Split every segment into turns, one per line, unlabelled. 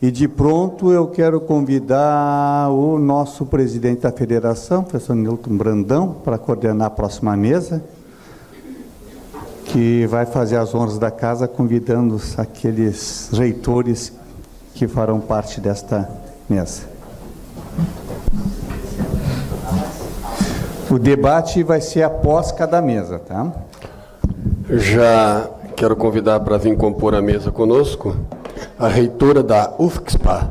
E de pronto eu quero convidar o nosso presidente da federação, professor Nilton Brandão, para coordenar a próxima mesa, que vai fazer as honras da casa, convidando aqueles reitores que farão parte desta mesa. O debate vai ser após cada mesa, tá?
Já quero convidar para vir compor a mesa conosco a reitora da UFSPA,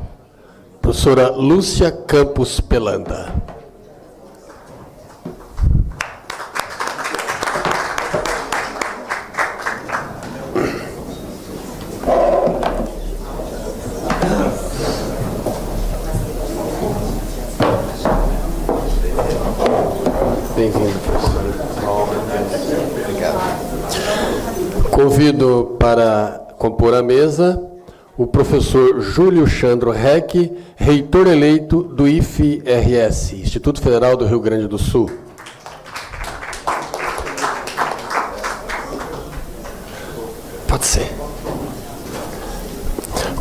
professora Lúcia Campos Pelanda. Bem-vindo, professora. Obrigado. Convido para compor a mesa o professor Júlio Chandro Reck, reitor eleito do IFRS, Instituto Federal do Rio Grande do Sul. Pode ser.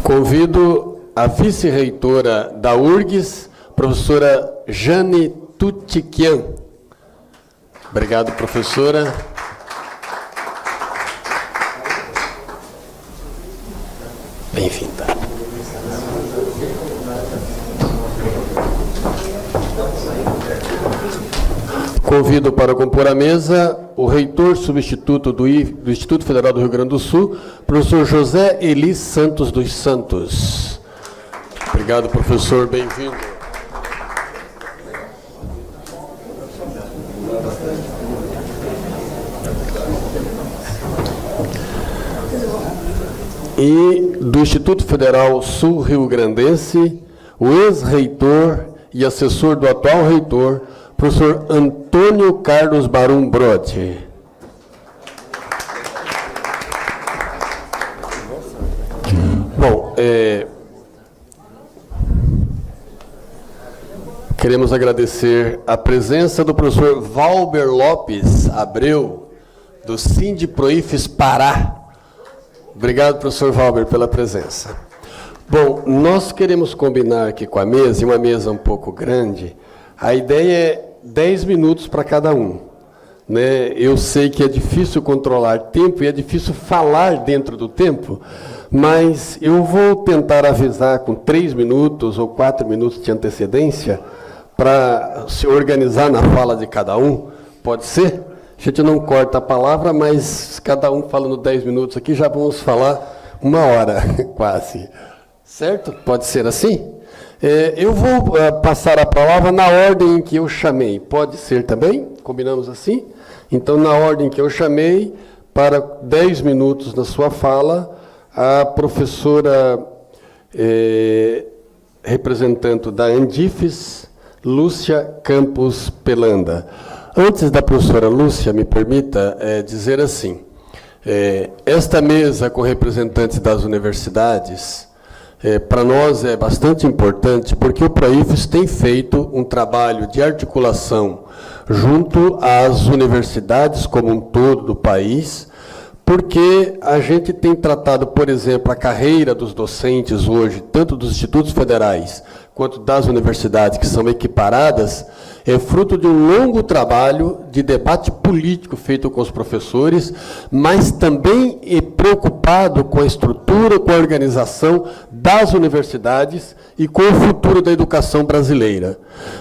Convido a vice-reitora da URGS, professora Jane Tutiquian. Obrigado, professora. Bem-vinda. Convido para compor a mesa o reitor substituto do Instituto Federal do Rio Grande do Sul, professor José Eli Santos dos Santos. Obrigado, professor. Bem-vindo. E do Instituto Federal Sul-Rio-Grandense, o ex-reitor e assessor do atual reitor, professor Antônio Carlos Barum Brode. Bom, queremos agradecer a presença do professor Valber Lopes Abreu, do Sindiproifes Pará. Obrigado, professor Valber, pela presença. Bom, nós queremos combinar aqui com a mesa, e uma mesa um pouco grande, a ideia é 10 minutos para cada um. Né? Eu sei que é difícil controlar tempo e é difícil falar dentro do tempo, mas eu vou tentar avisar com 3 minutos ou 4 minutos de antecedência para se organizar na fala de cada um. Pode ser? A gente não corta a palavra, mas cada um falando 10 minutos aqui, já vamos falar 1 hora, quase. Certo? Pode ser assim? Eu vou passar a palavra na ordem em que eu chamei. Pode ser também? Combinamos assim? Então, na ordem que eu chamei, para 10 minutos na sua fala, a professora representante da Andifes, Lúcia Campos Pelanda. Antes da professora Lúcia, me permita dizer assim, esta mesa com representantes das universidades, para nós é bastante importante, porque o Proifes tem feito um trabalho de articulação junto às universidades como um todo do país, porque a gente tem tratado, por exemplo, a carreira dos docentes hoje, tanto dos institutos federais quanto das universidades que são equiparadas, é fruto de um longo trabalho de debate político feito com os professores, mas também é preocupado com a estrutura, com a organização das universidades e com o futuro da educação brasileira.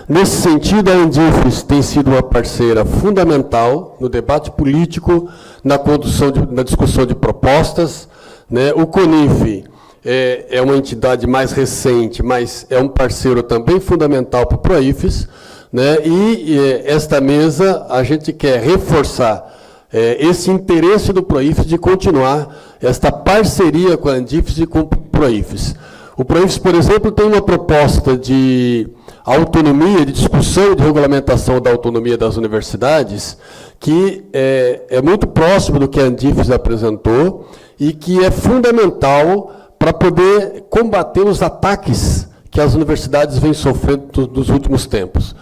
Nesse sentido, a Andifes tem sido uma parceira fundamental no debate político, na condução, na discussão de propostas, né? O CONIF é uma entidade mais recente, mas é um parceiro também fundamental para o Proifes, né? E esta mesa, a gente quer reforçar esse interesse do Proifes de continuar esta parceria com a Andifes e com o Proifes. O Proifes, por exemplo, tem uma proposta de autonomia, de discussão de regulamentação da autonomia das universidades, que é muito próximo do que a Andifes apresentou e que é fundamental para poder combater os ataques que as universidades vêm sofrendo nos últimos tempos.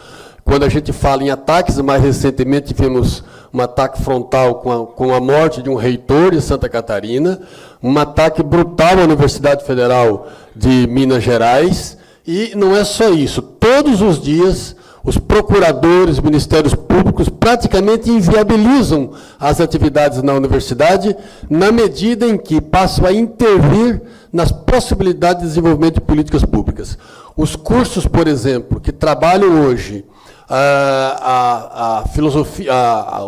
Quando a gente fala em ataques, mais recentemente tivemos um ataque frontal com a morte de um reitor em Santa Catarina, um ataque brutal à Universidade Federal de Minas Gerais. E não é só isso. Todos os dias, os procuradores, ministérios públicos praticamente inviabilizam as atividades na universidade, na medida em que passam a intervir nas possibilidades de desenvolvimento de políticas públicas. Os cursos, por exemplo, que trabalham hoje a filosofia,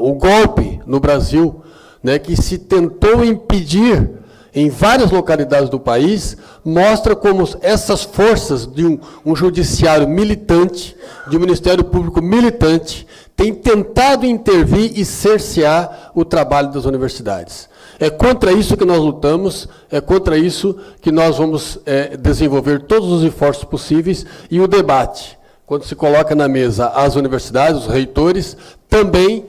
o golpe no Brasil, né, que se tentou impedir em várias localidades do país, mostra como essas forças de um judiciário militante, de um Ministério Público militante, têm tentado intervir e cercear o trabalho das universidades. É contra isso que nós lutamos, é contra isso que nós vamos desenvolver todos os esforços possíveis, e o debate, quando se coloca na mesa as universidades, os reitores, também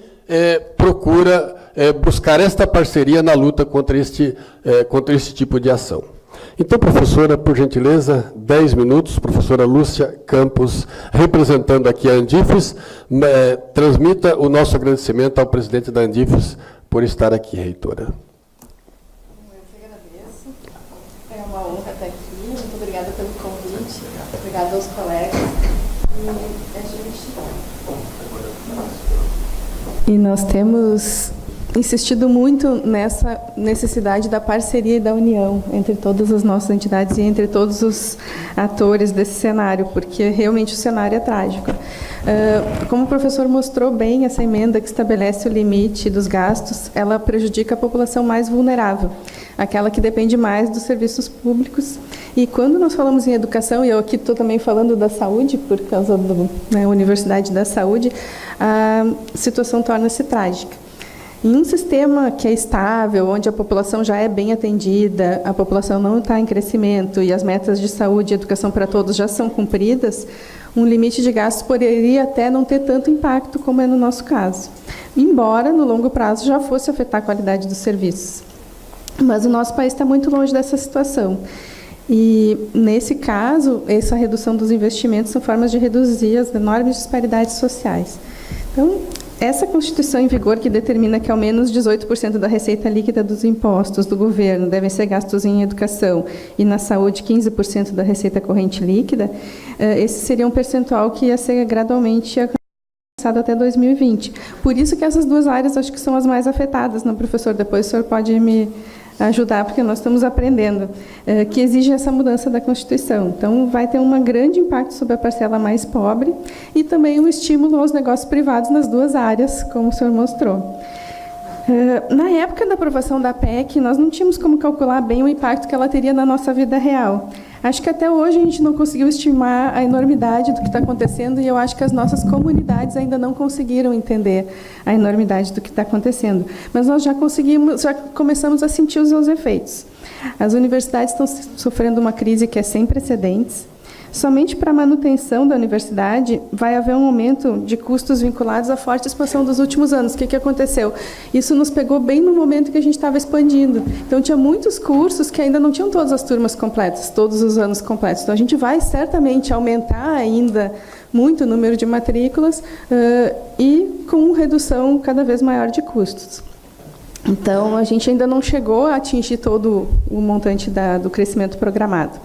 procura buscar esta parceria na luta contra este tipo de ação. Então, professora, por gentileza, 10 minutos, professora Lúcia Campos, representando aqui a Andifes, transmita o nosso agradecimento ao presidente da Andifes por estar aqui, reitora.
Eu que agradeço, é uma honra estar aqui, muito obrigada pelo convite, obrigada aos colegas. E nós temos insistido muito nessa necessidade da parceria e da união entre todas as nossas entidades e entre todos os atores desse cenário, porque realmente o cenário é trágico. Como o professor mostrou bem, essa emenda que estabelece o limite dos gastos, ela prejudica a população mais vulnerável, aquela que depende mais dos serviços públicos. E quando nós falamos em educação, e eu aqui estou também falando da saúde, por causa da Universidade da Saúde, a situação torna-se trágica. Em um sistema que é estável, onde a população já é bem atendida, a população não está em crescimento e as metas de saúde e educação para todos já são cumpridas, um limite de gastos poderia até não ter tanto impacto como é no nosso caso, embora no longo prazo já fosse afetar a qualidade dos serviços. Mas o nosso país está muito longe dessa situação. E, nesse caso, essa redução dos investimentos são formas de reduzir as enormes disparidades sociais. Então, essa Constituição em vigor, que determina que ao menos 18% da receita líquida dos impostos do governo devem ser gastos em educação e na saúde 15% da receita corrente líquida, esse seria um percentual que ia ser gradualmente alcançado até 2020. Por isso que essas duas áreas acho que são as mais afetadas, não, professor? Depois o senhor pode me ajudar, porque nós estamos aprendendo, que exige essa mudança da Constituição. Então, vai ter um grande impacto sobre a parcela mais pobre e também um estímulo aos negócios privados nas duas áreas, como o senhor mostrou. Na época da aprovação da PEC, nós não tínhamos como calcular bem o impacto que ela teria na nossa vida real. Acho que até hoje a gente não conseguiu estimar a enormidade do que está acontecendo e eu acho que as nossas comunidades ainda não conseguiram entender a enormidade do que está acontecendo. Mas nós já começamos a sentir os seus efeitos. As universidades estão sofrendo uma crise que é sem precedentes. Somente para a manutenção da universidade vai haver um aumento de custos vinculados à forte expansão dos últimos anos. O que aconteceu? Isso nos pegou bem no momento que a gente estava expandindo. Então, tinha muitos cursos que ainda não tinham todas as turmas completas, todos os anos completos. Então, a gente vai certamente aumentar ainda muito o número de matrículas e com redução cada vez maior de custos. Então, a gente ainda não chegou a atingir todo o montante do crescimento programado.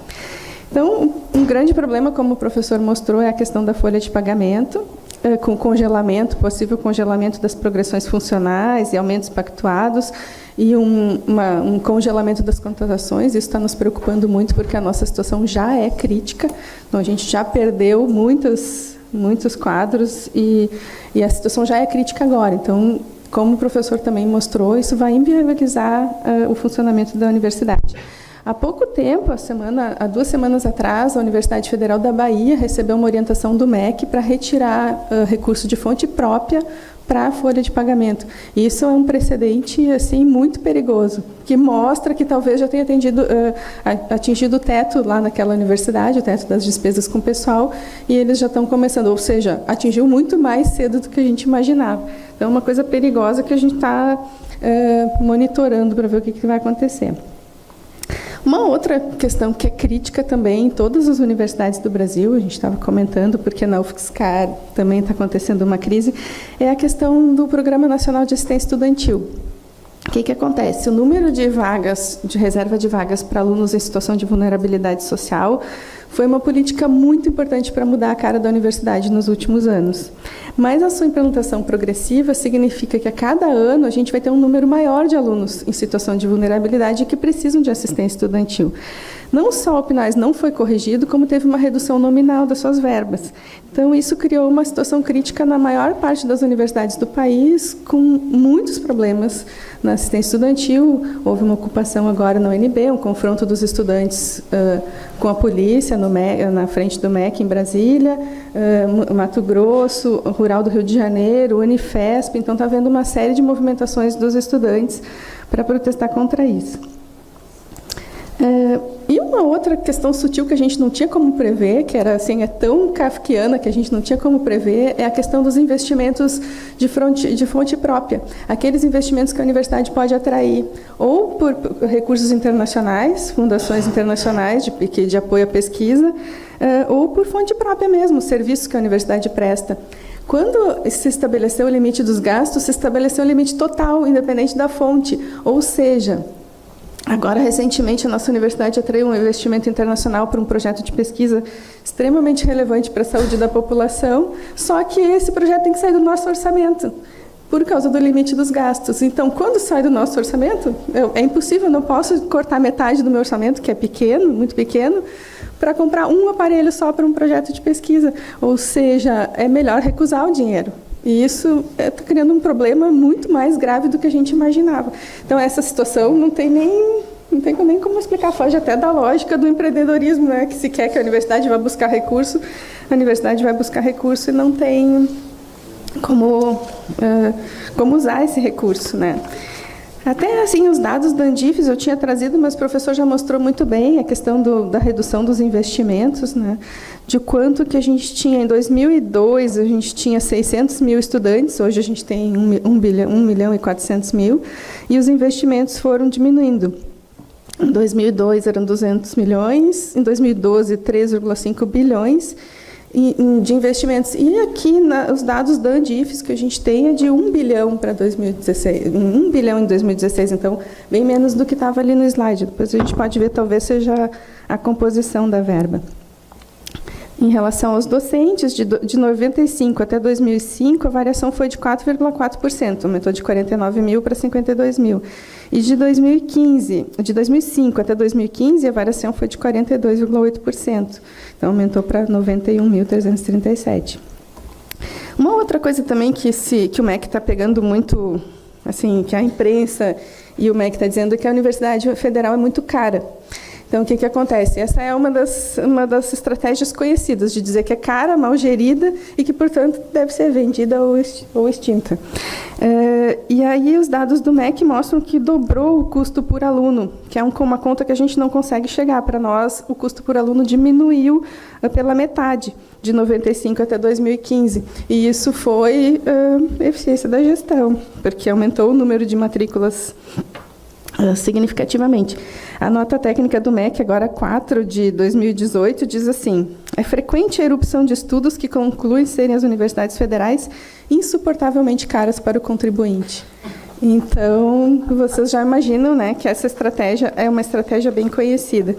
Então, um grande problema, como o professor mostrou, é a questão da folha de pagamento, com congelamento, possível congelamento das progressões funcionais e aumentos pactuados, e um congelamento das contratações. Isso está nos preocupando muito, porque a nossa situação já é crítica. Então, a gente já perdeu muitos quadros e a situação já é crítica agora. Então, como o professor também mostrou, isso vai inviabilizar o funcionamento da universidade. Há pouco tempo, há 2 semanas atrás, a Universidade Federal da Bahia recebeu uma orientação do MEC para retirar recurso de fonte própria para a folha de pagamento. Isso é um precedente assim, muito perigoso, que mostra que talvez já tenha atingido o teto lá naquela universidade, o teto das despesas com o pessoal, e eles já estão começando, ou seja, atingiu muito mais cedo do que a gente imaginava. Então, é uma coisa perigosa que a gente está monitorando para ver o que vai acontecer. Uma outra questão que é crítica também em todas as universidades do Brasil, a gente estava comentando, porque na UFSCar também está acontecendo uma crise, é a questão do Programa Nacional de Assistência Estudantil, que acontece? O número de vagas, de reserva de vagas para alunos em situação de vulnerabilidade social foi uma política muito importante para mudar a cara da universidade nos últimos anos. Mas a sua implementação progressiva significa que a cada ano a gente vai ter um número maior de alunos em situação de vulnerabilidade que precisam de assistência estudantil. Não só o PNAES não foi corrigido, como teve uma redução nominal das suas verbas. Então, isso criou uma situação crítica na maior parte das universidades do país, com muitos problemas na assistência estudantil. Houve uma ocupação agora na UNB, um confronto dos estudantes com a polícia na frente do MEC em Brasília, Mato Grosso, Rural do Rio de Janeiro, Unifesp. Então, está havendo uma série de movimentações dos estudantes para protestar contra isso. E uma outra questão sutil que a gente não tinha como prever, que era assim, é tão kafkiana que a gente não tinha como prever, é a questão dos investimentos de fonte própria. Aqueles investimentos que a universidade pode atrair ou por recursos internacionais, fundações internacionais de apoio à pesquisa, ou por fonte própria mesmo, serviços que a universidade presta. Quando se estabeleceu o limite dos gastos, se estabeleceu o limite total, independente da fonte, ou seja, agora, recentemente, a nossa universidade atraiu um investimento internacional para um projeto de pesquisa extremamente relevante para a saúde da população, só que esse projeto tem que sair do nosso orçamento, por causa do limite dos gastos. Então, quando sai do nosso orçamento, é impossível, não posso cortar metade do meu orçamento, que é pequeno, muito pequeno, para comprar um aparelho só para um projeto de pesquisa. Ou seja, é melhor recusar o dinheiro. E isso está criando um problema muito mais grave do que a gente imaginava. Então, essa situação não tem nem como explicar, foge até da lógica do empreendedorismo, né? Que se quer que a universidade vá buscar recurso, a universidade vai buscar recurso e não tem como usar esse recurso, né? Até assim, os dados da Andifes eu tinha trazido, mas o professor já mostrou muito bem a questão da redução dos investimentos, né? De quanto que a gente tinha em 2002, a gente tinha 600 mil estudantes, hoje a gente tem 1 milhão e 400 mil, e os investimentos foram diminuindo. Em 2002 eram 200 milhões, em 2012 3,5 bilhões, de investimentos. E aqui, os dados da Andifes que a gente tem é de 1 bilhão para 2016, 1 bilhão em 2016, então, bem menos do que estava ali no slide. Depois a gente pode ver, talvez seja a composição da verba. Em relação aos docentes, de 95 até 2005, a variação foi de 4,4%, aumentou de 49 mil para 52 mil. E de 2005 até 2015, a variação foi de 42,8%, então aumentou para 91.337. Uma outra coisa também que o MEC está pegando muito, assim, que a imprensa e o MEC está dizendo, é que a Universidade Federal é muito cara. Então, o que acontece? Essa é uma das estratégias conhecidas, de dizer que é cara, mal gerida e que, portanto, deve ser vendida ou extinta. E aí, os dados do MEC mostram que dobrou o custo por aluno, que é uma conta que a gente não consegue chegar. Para nós, o custo por aluno diminuiu pela metade, de 95 até 2015. E isso foi eficiência da gestão, porque aumentou o número de matrículas significativamente. A nota técnica do MEC, agora 4 de 2018, diz assim: é frequente a erupção de estudos que concluem serem as universidades federais insuportavelmente caras para o contribuinte. Então, vocês já imaginam, né, que essa estratégia é uma estratégia bem conhecida.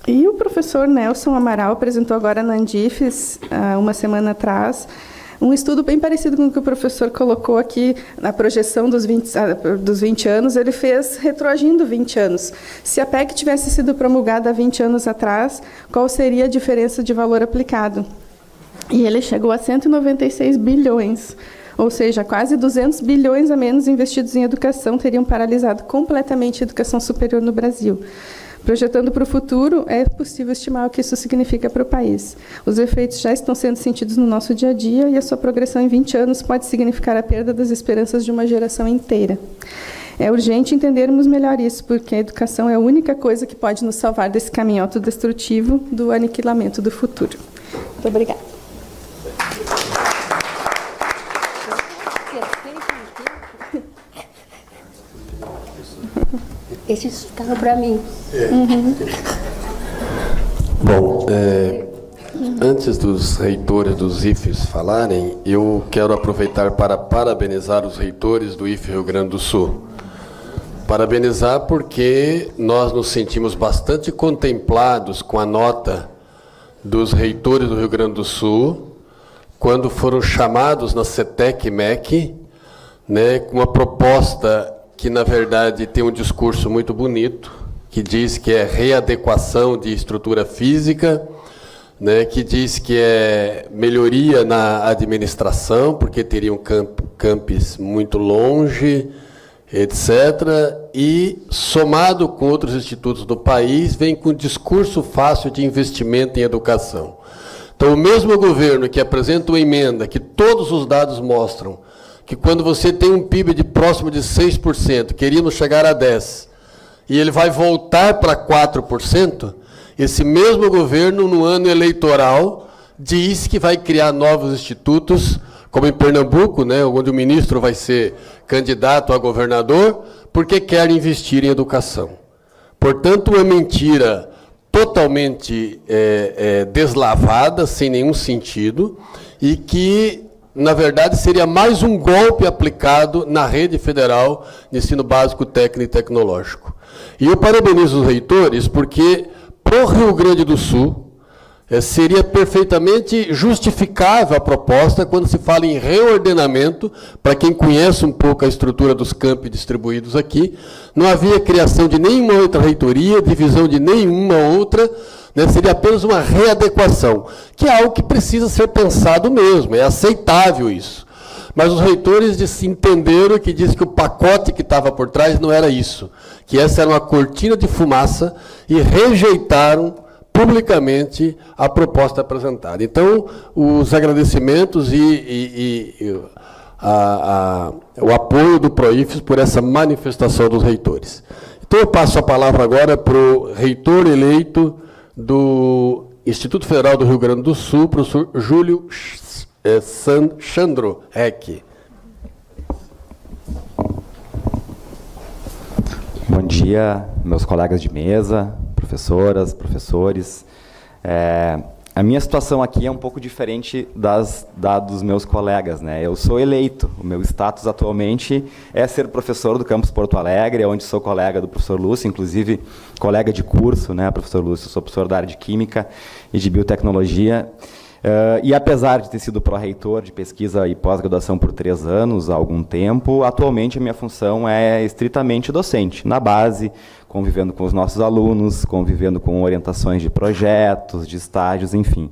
E o professor Nelson Amaral apresentou agora na Andifes, uma semana atrás, um estudo bem parecido com o que o professor colocou aqui na projeção dos 20 anos, ele fez retroagindo 20 anos. Se a PEC tivesse sido promulgada há 20 anos atrás, qual seria a diferença de valor aplicado? E ele chegou a 196 bilhões, ou seja, quase 200 bilhões a menos investidos em educação teriam paralisado completamente a educação superior no Brasil. Projetando para o futuro, é possível estimar o que isso significa para o país. Os efeitos já estão sendo sentidos no nosso dia a dia e a sua progressão em 20 anos pode significar a perda das esperanças de uma geração inteira. É urgente entendermos melhor isso, porque a educação é a única coisa que pode nos salvar desse caminho autodestrutivo do aniquilamento do futuro. Muito obrigada.
Esses ficaram para mim.
Bom, Antes dos reitores dos IFES falarem, eu quero aproveitar para parabenizar os reitores do IFE Rio Grande do Sul. Parabenizar porque nós nos sentimos bastante contemplados com a nota dos reitores do Rio Grande do Sul, quando foram chamados na CETEC-MEC, né, com uma proposta que, na verdade, tem um discurso muito bonito, que diz que é readequação de estrutura física, né, que diz que é melhoria na administração, porque teriam campos muito longe, etc. E, somado com outros institutos do país, vem com um discurso fácil de investimento em educação. Então, o mesmo governo que apresenta uma emenda, que todos os dados mostram que quando você tem um PIB de próximo de 6%, queríamos chegar a 10%, e ele vai voltar para 4%, esse mesmo governo, no ano eleitoral, diz que vai criar novos institutos, como em Pernambuco, né, onde o ministro vai ser candidato a governador, porque quer investir em educação. Portanto, uma mentira totalmente deslavada, sem nenhum sentido, e que, na verdade, seria mais um golpe aplicado na rede federal de ensino básico, técnico e tecnológico. E eu parabenizo os reitores, porque, para o Rio Grande do Sul, seria perfeitamente justificável a proposta quando se fala em reordenamento. Para quem conhece um pouco a estrutura dos campi distribuídos aqui, não havia criação de nenhuma outra reitoria, divisão de nenhuma outra, né, seria apenas uma readequação, que é algo que precisa ser pensado mesmo, é aceitável isso. Mas os reitores entenderam que diz que o pacote que estava por trás não era isso, que essa era uma cortina de fumaça, e rejeitaram publicamente a proposta apresentada. Então, os agradecimentos o apoio do PROIFES por essa manifestação dos reitores. Então, eu passo a palavra agora para o reitor eleito do Instituto Federal do Rio Grande do Sul, professor Júlio Chandro Heck.
Bom dia, meus colegas de mesa, professoras, professores. A minha situação aqui é um pouco diferente da dos meus colegas, né? Eu sou eleito, o meu status atualmente é ser professor do campus Porto Alegre, onde sou colega do professor Lúcio, inclusive colega de curso, né, professor Lúcio? Eu sou professor da área de Química e de Biotecnologia. E apesar de ter sido pró-reitor de pesquisa e pós-graduação por 3 anos, há algum tempo, atualmente a minha função é estritamente docente, na base, convivendo com os nossos alunos, convivendo com orientações de projetos, de estágios, enfim.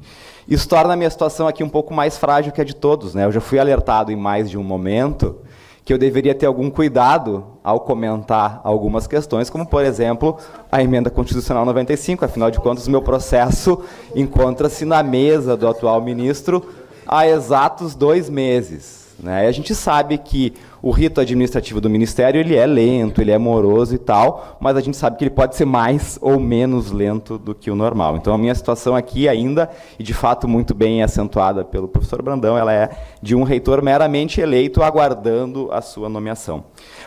Isso torna a minha situação aqui um pouco mais frágil que a de todos, né? Eu já fui alertado em mais de um momento que eu deveria ter algum cuidado ao comentar algumas questões, como, por exemplo, a Emenda Constitucional 95. Afinal de contas, o meu processo encontra-se na mesa do atual ministro há exatos 2 meses. Né? E a gente sabe que o rito administrativo do Ministério ele é lento, ele é moroso e tal, mas a gente sabe que ele pode ser mais ou menos lento do que o normal. Então, a minha situação aqui ainda, e de fato muito bem acentuada pelo professor Brandão, ela é de um reitor meramente eleito, aguardando a sua nomeação.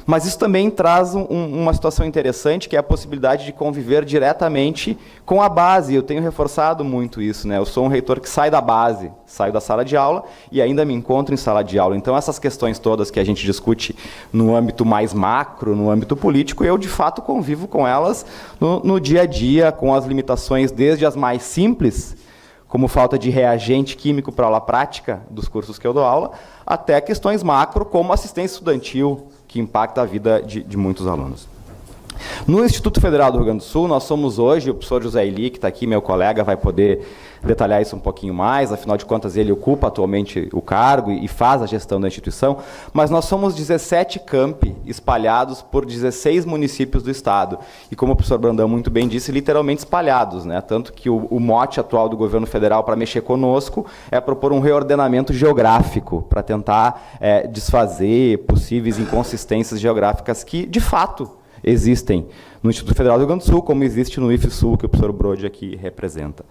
Mas isso também traz uma situação interessante, que é a possibilidade de conviver diretamente com a base. Eu tenho reforçado muito isso, né? Eu sou um reitor que sai da base, saio da sala de aula e ainda me encontro em sala de aula. Então, essas questões todas que a gente discute no âmbito mais macro, no âmbito político, eu, de fato, convivo com elas no dia a dia, com as limitações desde as mais simples, como falta de reagente químico para aula prática dos cursos que eu dou aula, até questões macro, como assistência estudantil, que impacta a vida de muitos alunos. No Instituto Federal do Rio Grande do Sul, nós somos hoje, o professor José Eli, que está aqui, meu colega, vai poder detalhar isso um pouquinho mais, afinal de contas ele ocupa atualmente o cargo e faz a gestão da instituição, mas nós somos 17 campi espalhados por 16 municípios do estado, e como o professor Brandão muito bem disse, literalmente espalhados, né? Tanto que o mote atual do governo federal para mexer conosco é propor um reordenamento geográfico, para tentar desfazer possíveis inconsistências geográficas que, de fato, existem no Instituto Federal do Rio Grande do Sul, como existe no IFSU, que o professor Brode aqui representa.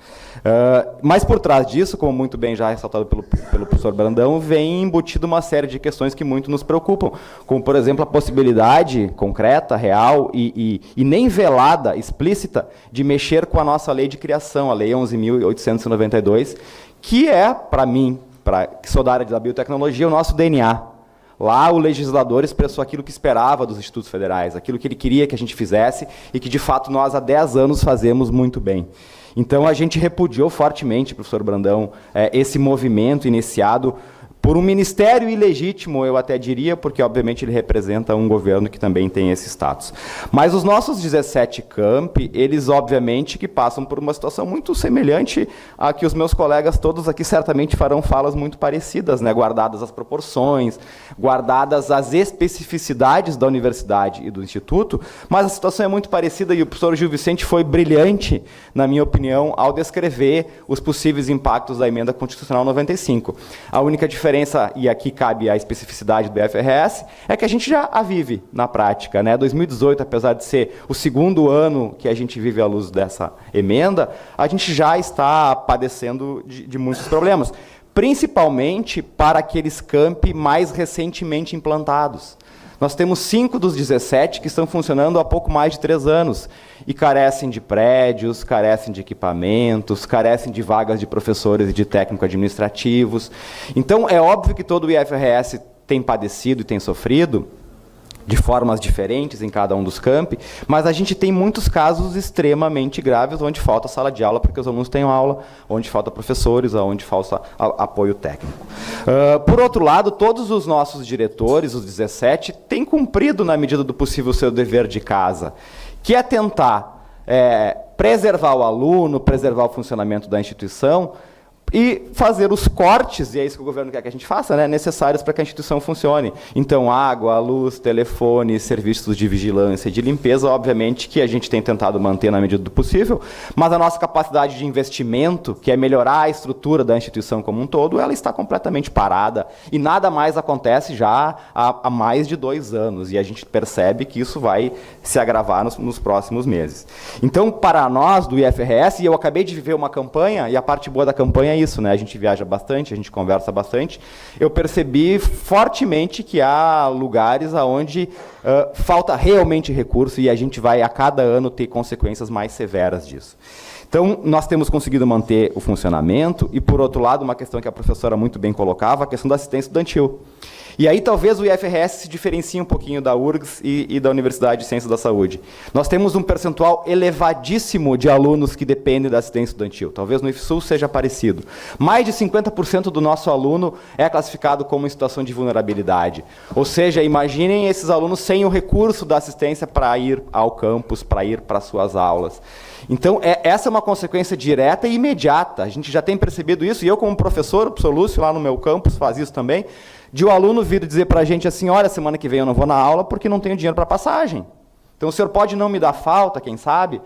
Mas por trás disso, como muito bem já ressaltado pelo professor Brandão, vem embutido uma série de questões que muito nos preocupam, como, por exemplo, a possibilidade concreta, real e nem velada, explícita, de mexer com a nossa lei de criação, a Lei 11.892, que é, para mim, que sou da área da biotecnologia, o nosso DNA. Lá o legislador expressou aquilo que esperava dos institutos federais, aquilo que ele queria que a gente fizesse e que, de fato, nós há 10 anos fazemos muito bem. Então, a gente repudiou fortemente, professor Brandão, esse movimento iniciado por um ministério ilegítimo, eu até diria, porque, obviamente, ele representa um governo que também tem esse status. Mas os nossos 17 campi, eles, obviamente, que passam por uma situação muito semelhante a que os meus colegas todos aqui certamente farão falas muito parecidas, né? Guardadas as proporções, guardadas as especificidades da universidade e do instituto, mas a situação é muito parecida e o professor Gil Vicente foi brilhante, na minha opinião, ao descrever os possíveis impactos da Emenda Constitucional 95. A única diferença, e aqui cabe a especificidade do IFRS, é que a gente já a vive na prática, né? 2018, apesar de ser o segundo ano que a gente vive à luz dessa emenda, a gente já está padecendo de muitos problemas, principalmente para aqueles campi mais recentemente implantados. Nós temos 5 dos 17 que estão funcionando há pouco mais de 3 anos e carecem de prédios, carecem de equipamentos, carecem de vagas de professores e de técnico-administrativos. Então, é óbvio que todo o IFRS tem padecido e tem sofrido, de formas diferentes em cada um dos campi, mas a gente tem muitos casos extremamente graves onde falta sala de aula porque os alunos têm aula, onde falta professores, onde falta apoio técnico. Por outro lado, todos os nossos diretores, os 17, têm cumprido, na medida do possível, o seu dever de casa, que é tentar preservar o aluno, preservar o funcionamento da instituição, e fazer os cortes, e é isso que o governo quer que a gente faça, né, necessários para que a instituição funcione. Então, água, luz, telefone, serviços de vigilância e de limpeza, obviamente, que a gente tem tentado manter na medida do possível, mas a nossa capacidade de investimento, que é melhorar a estrutura da instituição como um todo, ela está completamente parada, e nada mais acontece já há mais de 2 anos, e a gente percebe que isso vai se agravar nos próximos meses. Então, para nós, do IFRS, e eu acabei de viver uma campanha, e a parte boa da campanha é isso, né? A gente viaja bastante, a gente conversa bastante. Eu percebi fortemente que há lugares onde falta realmente recurso e a gente vai, a cada ano, ter consequências mais severas disso. Então, nós temos conseguido manter o funcionamento e, por outro lado, uma questão que a professora muito bem colocava, a questão da assistência estudantil. E aí talvez o IFRS se diferencie um pouquinho da URGS e da Universidade de Ciências da Saúde. Nós temos um percentual elevadíssimo de alunos que dependem da assistência estudantil. Talvez no IFSU seja parecido. Mais de 50% do nosso aluno é classificado como em situação de vulnerabilidade. Ou seja, imaginem esses alunos sem o recurso da assistência para ir ao campus, para ir para suas aulas. Então, essa é uma consequência direta e imediata. A gente já tem percebido isso, e eu como professor, o professor Lúcio, lá no meu campus, faz isso também, de o aluno vir dizer para a gente assim, olha, semana que vem eu não vou na aula porque não tenho dinheiro para passagem. Então, o senhor pode não me dar falta, quem sabe?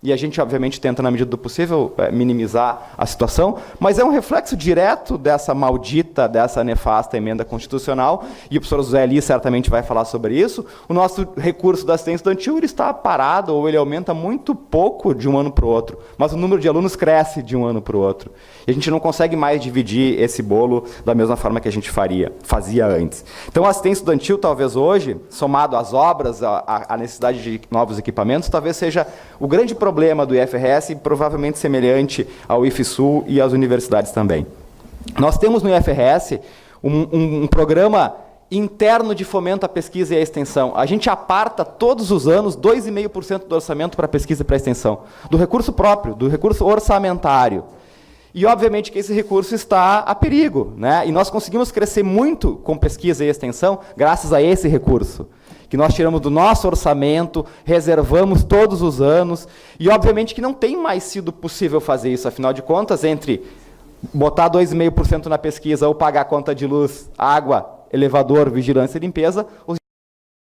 E a gente, obviamente, tenta, na medida do possível, minimizar a situação, mas é um reflexo direto dessa maldita, dessa nefasta emenda constitucional, e o professor José Eli certamente vai falar sobre isso. O nosso recurso da assistência estudantil ele está parado, ou ele aumenta muito pouco de um ano para o outro, mas o número de alunos cresce de um ano para o outro. E a gente não consegue mais dividir esse bolo da mesma forma que a gente fazia antes. Então, a assistência estudantil, talvez hoje, somado às obras, à necessidade de novos equipamentos, talvez seja o grande problema do IFRS, provavelmente semelhante ao IFSU e às universidades também. Nós temos no IFRS um programa interno de fomento à pesquisa e à extensão. A gente aparta todos os anos 2,5% do orçamento para pesquisa e para extensão, do recurso próprio, do recurso orçamentário. E, obviamente, que esse recurso está a perigo, né? E nós conseguimos crescer muito com pesquisa e extensão graças a esse recurso, que nós tiramos do nosso orçamento, reservamos todos os anos, e, obviamente, que não tem mais sido possível fazer isso. Afinal de contas, entre botar 2,5% na pesquisa ou pagar conta de luz, água, elevador, vigilância e limpeza, os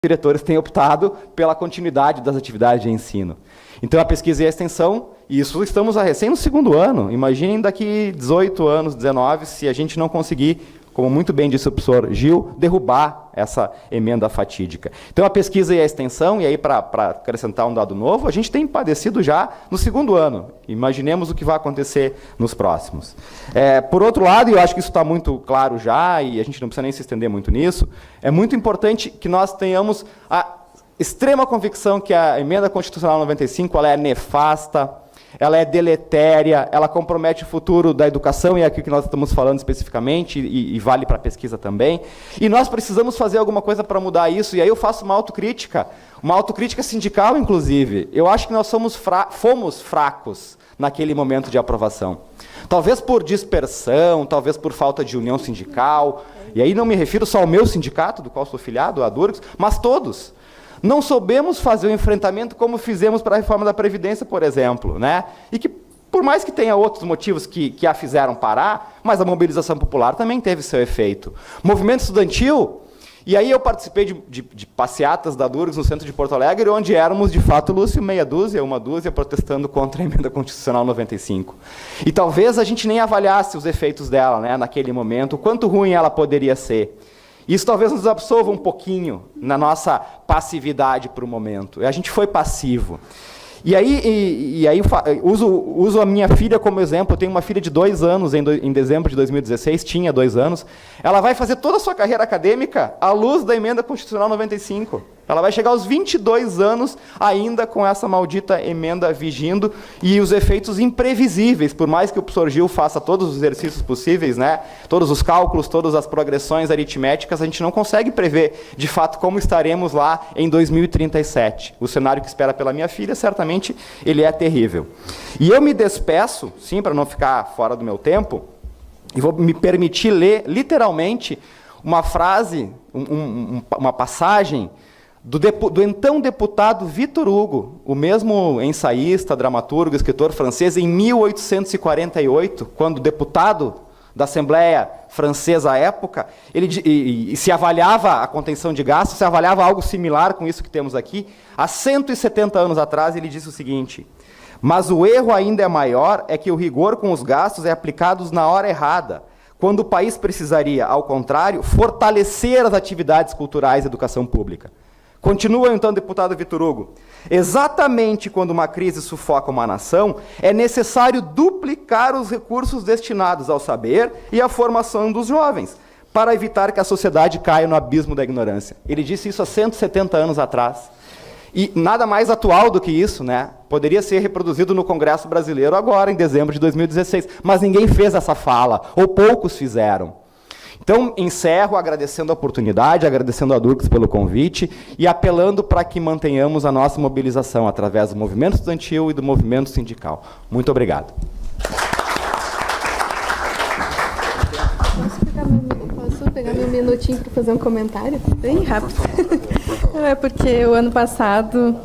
diretores têm optado pela continuidade das atividades de ensino. Então, a pesquisa e a extensão, isso estamos recém no 2º ano. Imaginem daqui 18 anos, 19, se a gente não conseguir como muito bem disse o professor Gil, derrubar essa emenda fatídica. Então, a pesquisa e a extensão, e aí para acrescentar um dado novo, a gente tem padecido já no segundo ano. Imaginemos o que vai acontecer nos próximos. Por outro lado, e eu acho que isso está muito claro já, e a gente não precisa nem se estender muito nisso, é muito importante que nós tenhamos a extrema convicção que a emenda constitucional 95 ela é nefasta, ela é deletéria, ela compromete o futuro da educação, e é aqui que nós estamos falando especificamente, e vale para a pesquisa também. E nós precisamos fazer alguma coisa para mudar isso, e aí eu faço uma autocrítica sindical, inclusive. Eu acho que nós fomos fracos naquele momento de aprovação. Talvez por dispersão, talvez por falta de união sindical, e aí não me refiro só ao meu sindicato, do qual sou filiado, a Durgs, mas todos. Não soubemos fazer o enfrentamento como fizemos para a reforma da Previdência, por exemplo, né? E que, por mais que tenha outros motivos que a fizeram parar, mas a mobilização popular também teve seu efeito. Movimento estudantil, e aí eu participei de passeatas da Durgs no centro de Porto Alegre, onde éramos, de fato, Lúcio, uma dúzia, protestando contra a emenda constitucional 95. E talvez a gente nem avaliasse os efeitos dela, né, naquele momento, o quanto ruim ela poderia ser. Isso talvez nos absolva um pouquinho na nossa passividade para o momento. A gente foi passivo. E aí uso a minha filha como exemplo. Eu tenho uma filha de 2 anos, em dezembro de 2016, tinha 2 anos. Ela vai fazer toda a sua carreira acadêmica à luz da emenda constitucional 95. Ela vai chegar aos 22 anos ainda com essa maldita emenda vigindo e os efeitos imprevisíveis, por mais que o professor Gil faça todos os exercícios possíveis, né, todos os cálculos, todas as progressões aritméticas, a gente não consegue prever, de fato, como estaremos lá em 2037. O cenário que espera pela minha filha, certamente, ele é terrível. E eu me despeço, sim, para não ficar fora do meu tempo, e vou me permitir ler, literalmente, uma frase, uma passagem do então deputado Victor Hugo, o mesmo ensaísta, dramaturgo, escritor francês, em 1848, quando deputado da Assembleia Francesa à época, ele se avaliava a contenção de gastos, se avaliava algo similar com isso que temos aqui. Há 170 anos atrás, ele disse o seguinte: mas o erro ainda é maior, é que o rigor com os gastos é aplicado na hora errada, quando o país precisaria, ao contrário, fortalecer as atividades culturais e educação pública. Continua, então, o deputado Victor Hugo. Exatamente quando uma crise sufoca uma nação, é necessário duplicar os recursos destinados ao saber e à formação dos jovens, para evitar que a sociedade caia no abismo da ignorância. Ele disse isso há 170 anos atrás. E nada mais atual do que isso, né? Poderia ser reproduzido no Congresso Brasileiro agora, em dezembro de 2016. Mas ninguém fez essa fala, ou poucos fizeram. Então, encerro agradecendo a oportunidade, agradecendo a Durgs pelo convite e apelando para que mantenhamos a nossa mobilização através do movimento estudantil e do movimento sindical. Muito obrigado.
Posso pegar meu minutinho para fazer um comentário? Bem rápido. Não, é porque o ano passado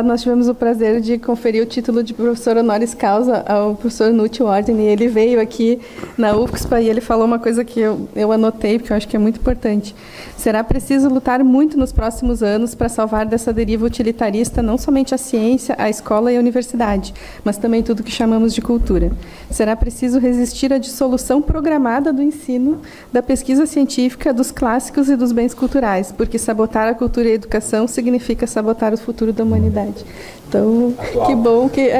nós tivemos o prazer de conferir o título de professor honoris causa ao professor Nútil Ordem, e ele veio aqui na UFSPA e ele falou uma coisa que eu anotei, porque eu acho que é muito importante. Será preciso lutar muito nos próximos anos para salvar dessa deriva utilitarista não somente a ciência, a escola e a universidade, mas também tudo que chamamos de cultura. Será preciso resistir à dissolução programada do ensino, da pesquisa científica, dos clássicos e dos bens culturais, porque sabotar a cultura e a educação significa sabotar o futuro da humanidade. Então, que bom que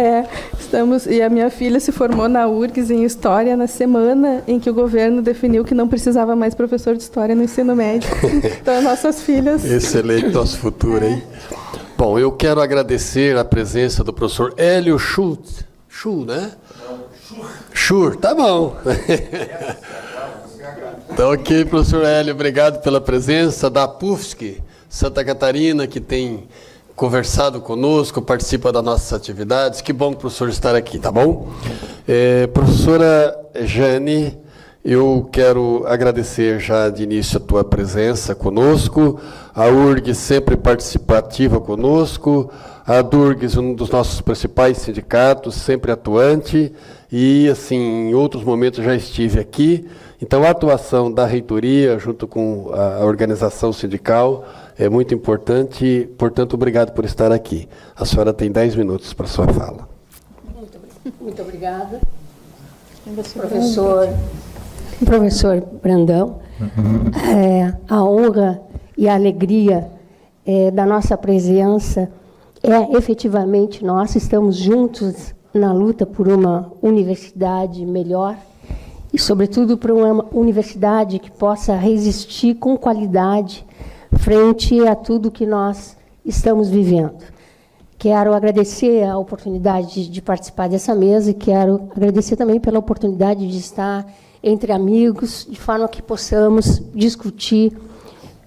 estamos... E a minha filha se formou na URGS em História na semana em que o governo definiu que não precisava mais professor de História no ensino médio. Então, nossas filhas...
Excelente nosso futuro, hein? Bom, eu quero agradecer a presença do professor Hélio Schultz. Schultz, né? Schur, tá bom. Então, ok, professor Hélio, obrigado pela presença da PUFSC Santa Catarina, que tem conversado conosco, participa das nossas atividades. Que bom, professor, estar aqui, tá bom? Professora Jane, eu quero agradecer já de início a tua presença conosco, a URG sempre participativa conosco, a Durgs, um dos nossos principais sindicatos, sempre atuante, e, assim, em outros momentos já estive aqui. Então, a atuação da reitoria, junto com a organização sindical, é muito importante, portanto, obrigado por estar aqui. A senhora tem 10 minutos para a sua fala.
Muito obrigada. Professor Professor Brandão, a honra e a alegria da nossa presença é efetivamente nossa. Estamos juntos na luta por uma universidade melhor e, sobretudo, por uma universidade que possa resistir com qualidade frente a tudo que nós estamos vivendo. Quero agradecer a oportunidade de participar dessa mesa e quero agradecer também pela oportunidade de estar entre amigos, de forma que possamos discutir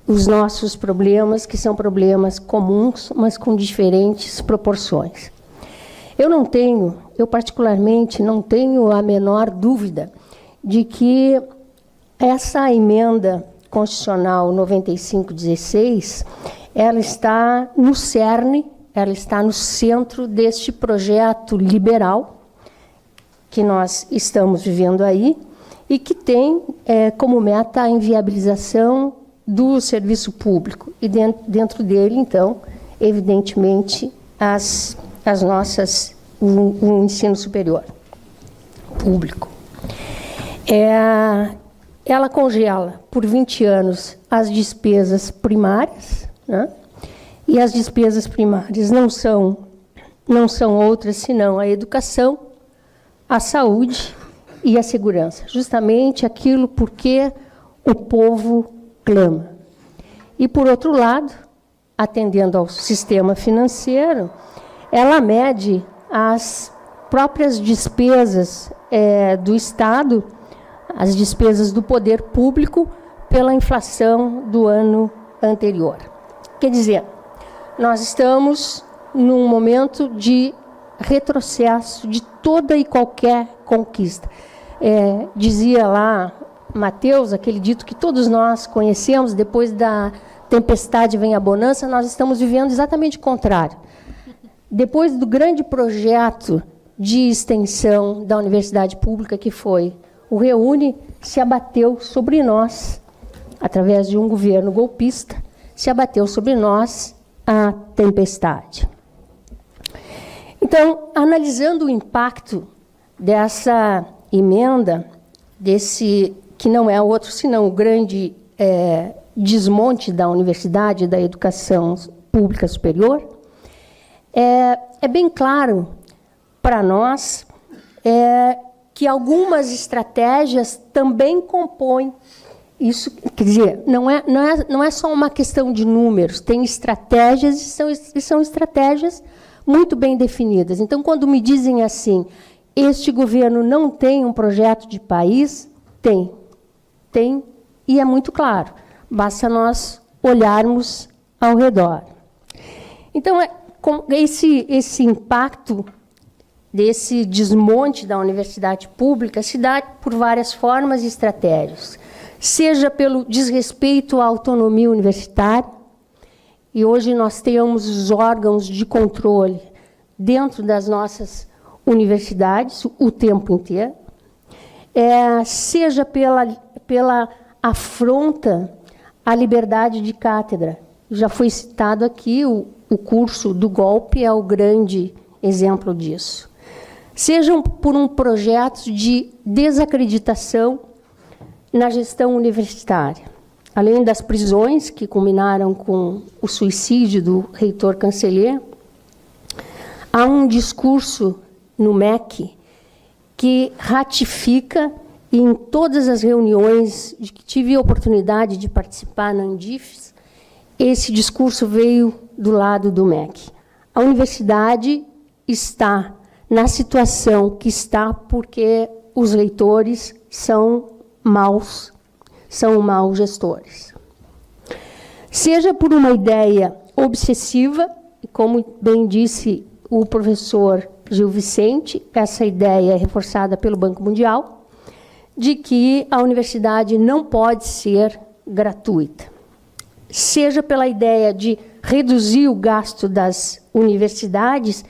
os nossos problemas, que são problemas comuns, mas com diferentes proporções. Eu particularmente não tenho a menor dúvida de que essa emenda constitucional 95/16, ela está no cerne, ela está no centro deste projeto liberal que nós estamos vivendo aí e que tem como meta a inviabilização do serviço público e dentro dele, então, evidentemente, o ensino superior público. Ela congela por 20 anos as despesas primárias, né? E as despesas primárias não são outras senão a educação, a saúde e a segurança. Justamente aquilo por que o povo clama. E, por outro lado, atendendo ao sistema financeiro, ela mede as próprias despesas do Estado, as despesas do poder público, pela inflação do ano anterior. Quer dizer, nós estamos num momento de retrocesso de toda e qualquer conquista. Dizia lá Mateus, aquele dito que todos nós conhecemos, depois da tempestade vem a bonança, nós estamos vivendo exatamente o contrário. Depois do grande projeto de extensão da universidade pública, que foi o REUNE, se abateu sobre nós, através de um governo golpista, se abateu sobre nós a tempestade. Então, analisando o impacto dessa emenda, que não é outro senão o grande desmonte da universidade, da educação pública superior, é bem claro para nós que algumas estratégias também compõem isso. Quer dizer, não é só uma questão de números, tem estratégias e são estratégias muito bem definidas. Então, quando me dizem assim, este governo não tem um projeto de país, tem, e é muito claro, basta nós olharmos ao redor. Então, esse impacto desse desmonte da universidade pública se dá por várias formas e estratégias, seja pelo desrespeito à autonomia universitária, e hoje nós temos os órgãos de controle dentro das nossas universidades o tempo inteiro, seja pela afronta à liberdade de cátedra. Já foi citado aqui, o curso do golpe é o grande exemplo disso. Sejam por um projeto de desacreditação na gestão universitária. Além das prisões, que culminaram com o suicídio do reitor Cancellier, há um discurso no MEC que ratifica, e em todas as reuniões de que tive a oportunidade de participar na Andifes, esse discurso veio do lado do MEC. A universidade está na situação que está porque os reitores são maus gestores. Seja por uma ideia obsessiva, e como bem disse o professor Gil Vicente, essa ideia é reforçada pelo Banco Mundial, de que a universidade não pode ser gratuita. Seja pela ideia de reduzir o gasto das universidades,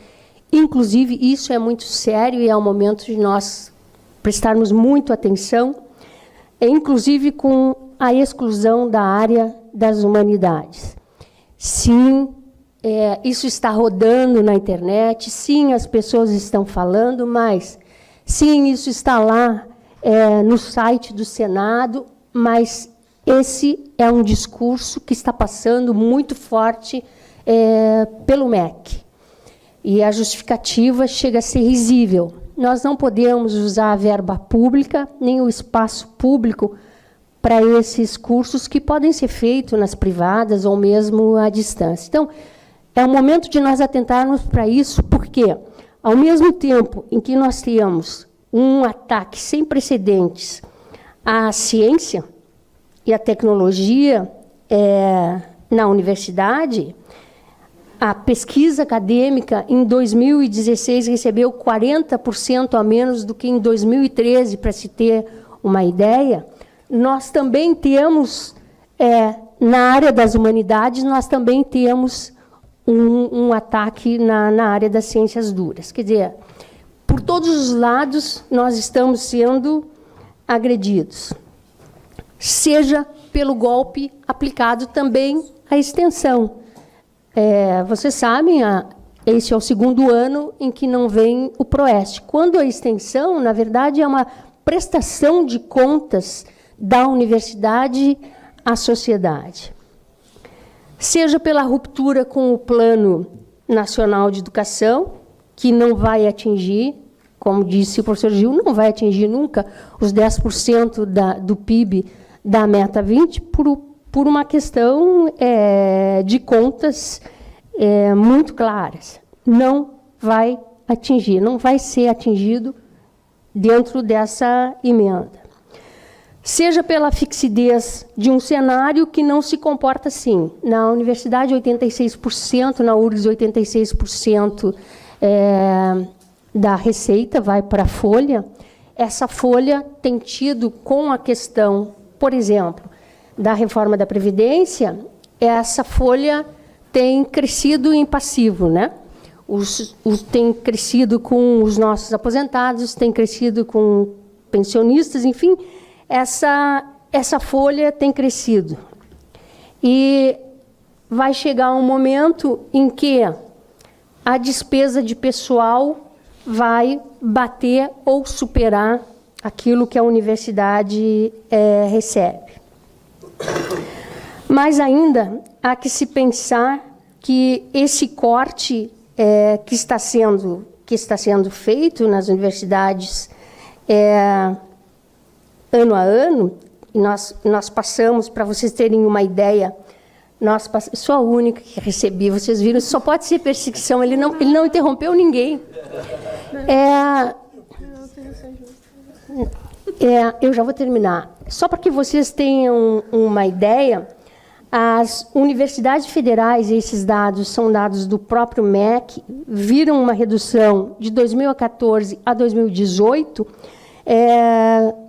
inclusive isso é muito sério e é o momento de nós prestarmos muito atenção, inclusive com a exclusão da área das humanidades. Sim, isso está rodando na internet, sim, as pessoas estão falando, mas sim, isso está lá no site do Senado, mas esse é um discurso que está passando muito forte pelo MEC. E a justificativa chega a ser risível. Nós não podemos usar a verba pública, nem o espaço público, para esses cursos que podem ser feitos nas privadas ou mesmo à distância. Então, é o momento de nós atentarmos para isso, porque, ao mesmo tempo em que nós temos um ataque sem precedentes à ciência e à tecnologia na universidade, a pesquisa acadêmica em 2016 recebeu 40% a menos do que em 2013, para se ter uma ideia. Nós também temos, na área das humanidades, nós também temos um ataque na área das ciências duras. Quer dizer, por todos os lados, nós estamos sendo agredidos. Seja pelo golpe aplicado também à extensão. Vocês sabem, esse é o 2º ano em que não vem o PROEST. Quando a extensão, na verdade, é uma prestação de contas da universidade à sociedade. Seja pela ruptura com o Plano Nacional de Educação, que não vai atingir, como disse o professor Gil, não vai atingir nunca os 10% do PIB da meta 20, por uma questão de contas muito claras. Não vai atingir, não vai ser atingido dentro dessa emenda. Seja pela fixidez de um cenário que não se comporta assim. Na universidade, 86%, na URGS, 86% da receita vai para a folha. Essa folha tem tido, com a questão, por exemplo, da reforma da Previdência, essa folha tem crescido em passivo, né? Tem crescido com os nossos aposentados, tem crescido com pensionistas, enfim, essa folha tem crescido. E vai chegar um momento em que a despesa de pessoal vai bater ou superar aquilo que a universidade recebe. Mas ainda há que se pensar que esse corte que está sendo feito nas universidades ano a ano, e nós passamos, para vocês terem uma ideia, sou a única que recebi, vocês viram, só pode ser perseguição, ele não interrompeu ninguém. Eu já vou terminar. Só para que vocês tenham uma ideia, as universidades federais, esses dados são dados do próprio MEC, viram uma redução de 2014 a 2018,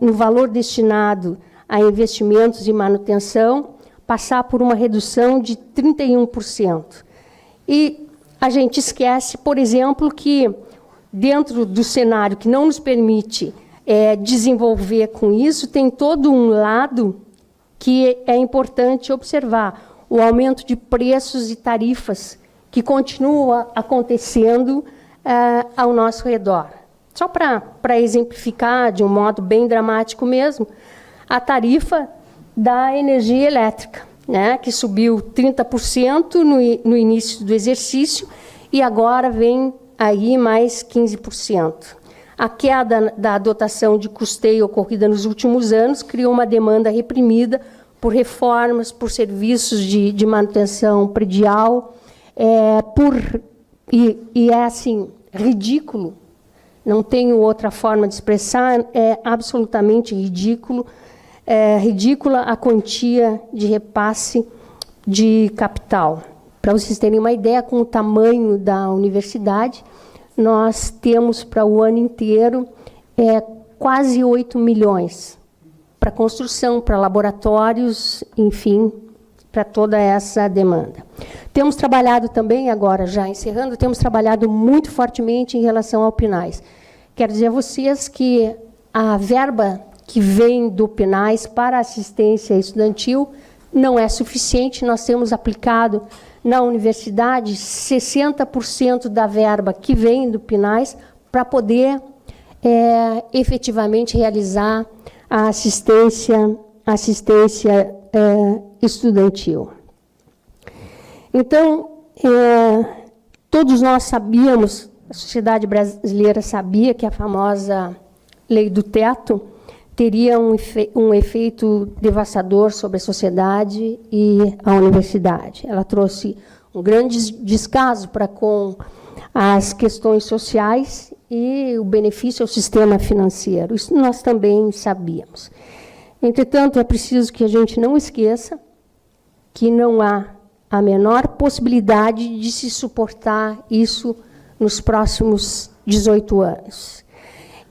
no valor destinado a investimentos e manutenção, passar por uma redução de 31%. E a gente esquece, por exemplo, que dentro do cenário que não nos permite desenvolver com isso, tem todo um lado que é importante observar, o aumento de preços e tarifas que continua acontecendo ao nosso redor. Só para exemplificar de um modo bem dramático mesmo, a tarifa da energia elétrica, né, que subiu 30% no início do exercício e agora vem aí mais 15%. A queda da dotação de custeio ocorrida nos últimos anos criou uma demanda reprimida por reformas, por serviços de manutenção predial, e é assim, ridículo, não tenho outra forma de expressar, é absolutamente ridículo, ridícula a quantia de repasse de capital. Para vocês terem uma ideia, com o tamanho da universidade, nós temos para o ano inteiro quase 8 milhões para construção, para laboratórios, enfim, para toda essa demanda. Temos trabalhado também, agora já encerrando, temos trabalhado muito fortemente em relação ao PNAES. Quero dizer a vocês que a verba que vem do PNAES para assistência estudantil não é suficiente. Nós temos aplicado na universidade 60% da verba que vem do PNAES para poder efetivamente realizar a assistência estudantil. Então, todos nós sabíamos, a sociedade brasileira sabia que a famosa lei do teto teria um efeito devastador sobre a sociedade e a universidade. Ela trouxe um grande descaso para com as questões sociais e o benefício ao sistema financeiro. Isso nós também sabíamos. Entretanto, é preciso que a gente não esqueça que não há a menor possibilidade de se suportar isso nos próximos 18 anos.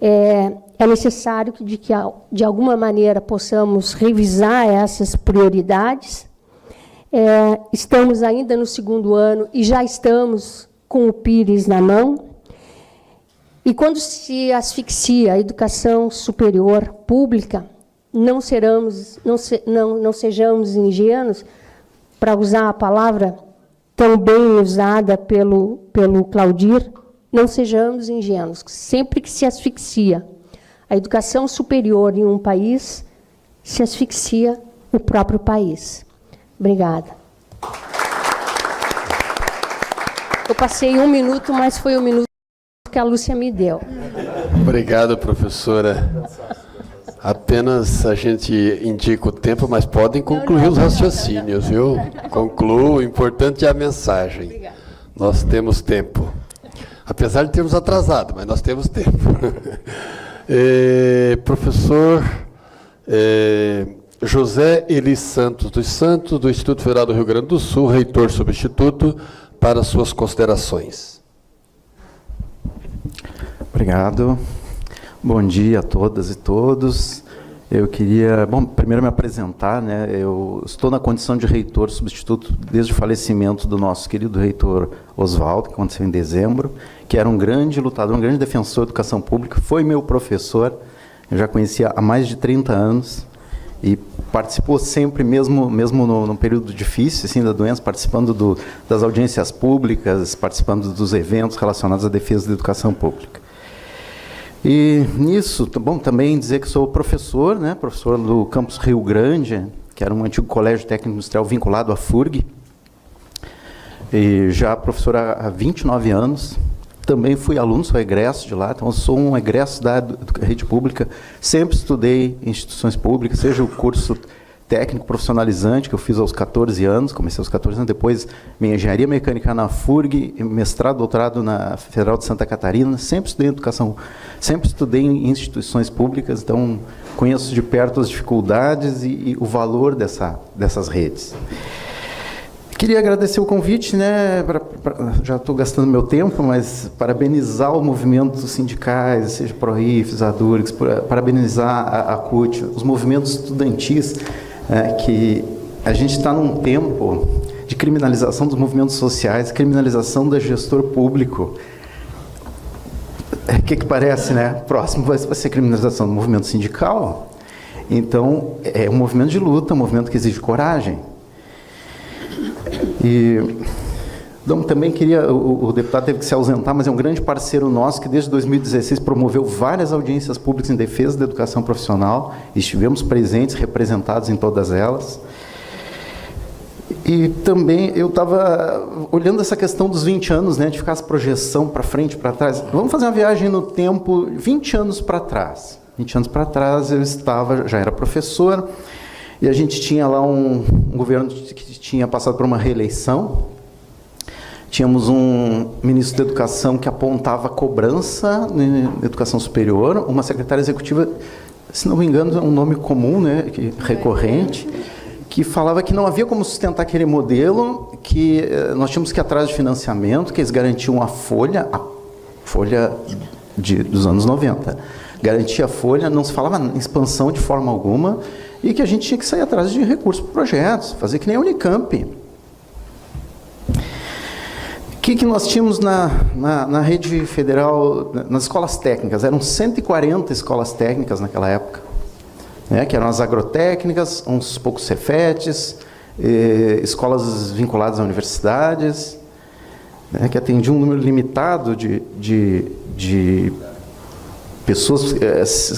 É necessário que, de alguma maneira, possamos revisar essas prioridades. Estamos ainda no segundo ano e já estamos com o Pires na mão. E quando se asfixia a educação superior pública, não sejamos ingênuos, para usar a palavra tão bem usada pelo Claudir, não sejamos ingênuos. Sempre que se asfixia a educação superior em um país, se asfixia o próprio país. Obrigada. Eu passei 1 minuto, mas foi 1 minuto que a Lúcia me deu.
Obrigado, professora. Apenas a gente indica o tempo, mas podem concluir os raciocínios, viu? Concluo, o importante é a mensagem. Obrigada. Nós temos tempo. Apesar de termos atrasado, mas nós temos tempo. Professor José Eli Santos dos Santos, do Instituto Federal do Rio Grande do Sul, reitor substituto, para suas considerações.
Obrigado. Bom dia a todas e todos. Eu queria, primeiro me apresentar, né? Eu estou na condição de reitor substituto desde o falecimento do nosso querido reitor Oswaldo, que aconteceu em dezembro, que era um grande lutador, um grande defensor da educação pública, foi meu professor, eu já conhecia há mais de 30 anos, e participou sempre, mesmo num período difícil assim, da doença, participando das audiências públicas, participando dos eventos relacionados à defesa da educação pública. E nisso, também dizer que sou professor, né, professor do campus Rio Grande, que era um antigo colégio técnico industrial vinculado à FURG, e já professor há 29 anos. Também fui aluno, sou egresso de lá, então sou um egresso da rede pública. Sempre estudei em instituições públicas, seja o curso técnico profissionalizante, que eu fiz aos 14 anos, comecei aos 14 anos, depois minha engenharia mecânica na FURG, mestrado, doutorado na Federal de Santa Catarina, sempre estudei em educação, sempre estudei em instituições públicas, então conheço de perto as dificuldades e o valor dessas redes. Queria agradecer o convite, né, já estou gastando meu tempo, mas parabenizar o movimento sindicais, seja ProRifes, a Durgs, parabenizar a CUT, os movimentos estudantis, que a gente está num tempo de criminalização dos movimentos sociais, criminalização do gestor público. O que parece, né? Próximo vai ser a criminalização do movimento sindical. Então, é um movimento de luta, um movimento que exige coragem. Então, também queria, o deputado teve que se ausentar, mas é um grande parceiro nosso que desde 2016 promoveu várias audiências públicas em defesa da educação profissional, e estivemos presentes, representados em todas elas. E também eu estava olhando essa questão dos 20 anos, né, de ficar essa projeção para frente, para trás. Vamos fazer uma viagem no tempo, 20 anos para trás. 20 anos para trás eu já era professor, e a gente tinha lá um governo que tinha passado por uma reeleição. Tínhamos um ministro da Educação que apontava cobrança na educação superior, uma secretária executiva, se não me engano, é um nome comum, né, recorrente, que falava que não havia como sustentar aquele modelo, que nós tínhamos que ir atrás de financiamento, que eles garantiam a folha dos anos 90. Garantia a folha, não se falava em expansão de forma alguma, e que a gente tinha que sair atrás de recursos para projetos, fazer que nem a Unicamp. O que nós tínhamos na rede federal, nas escolas técnicas? Eram 140 escolas técnicas naquela época, né, que eram as agrotécnicas, uns poucos Cefetes, escolas vinculadas a universidades, né, que atendiam um número limitado de Pessoas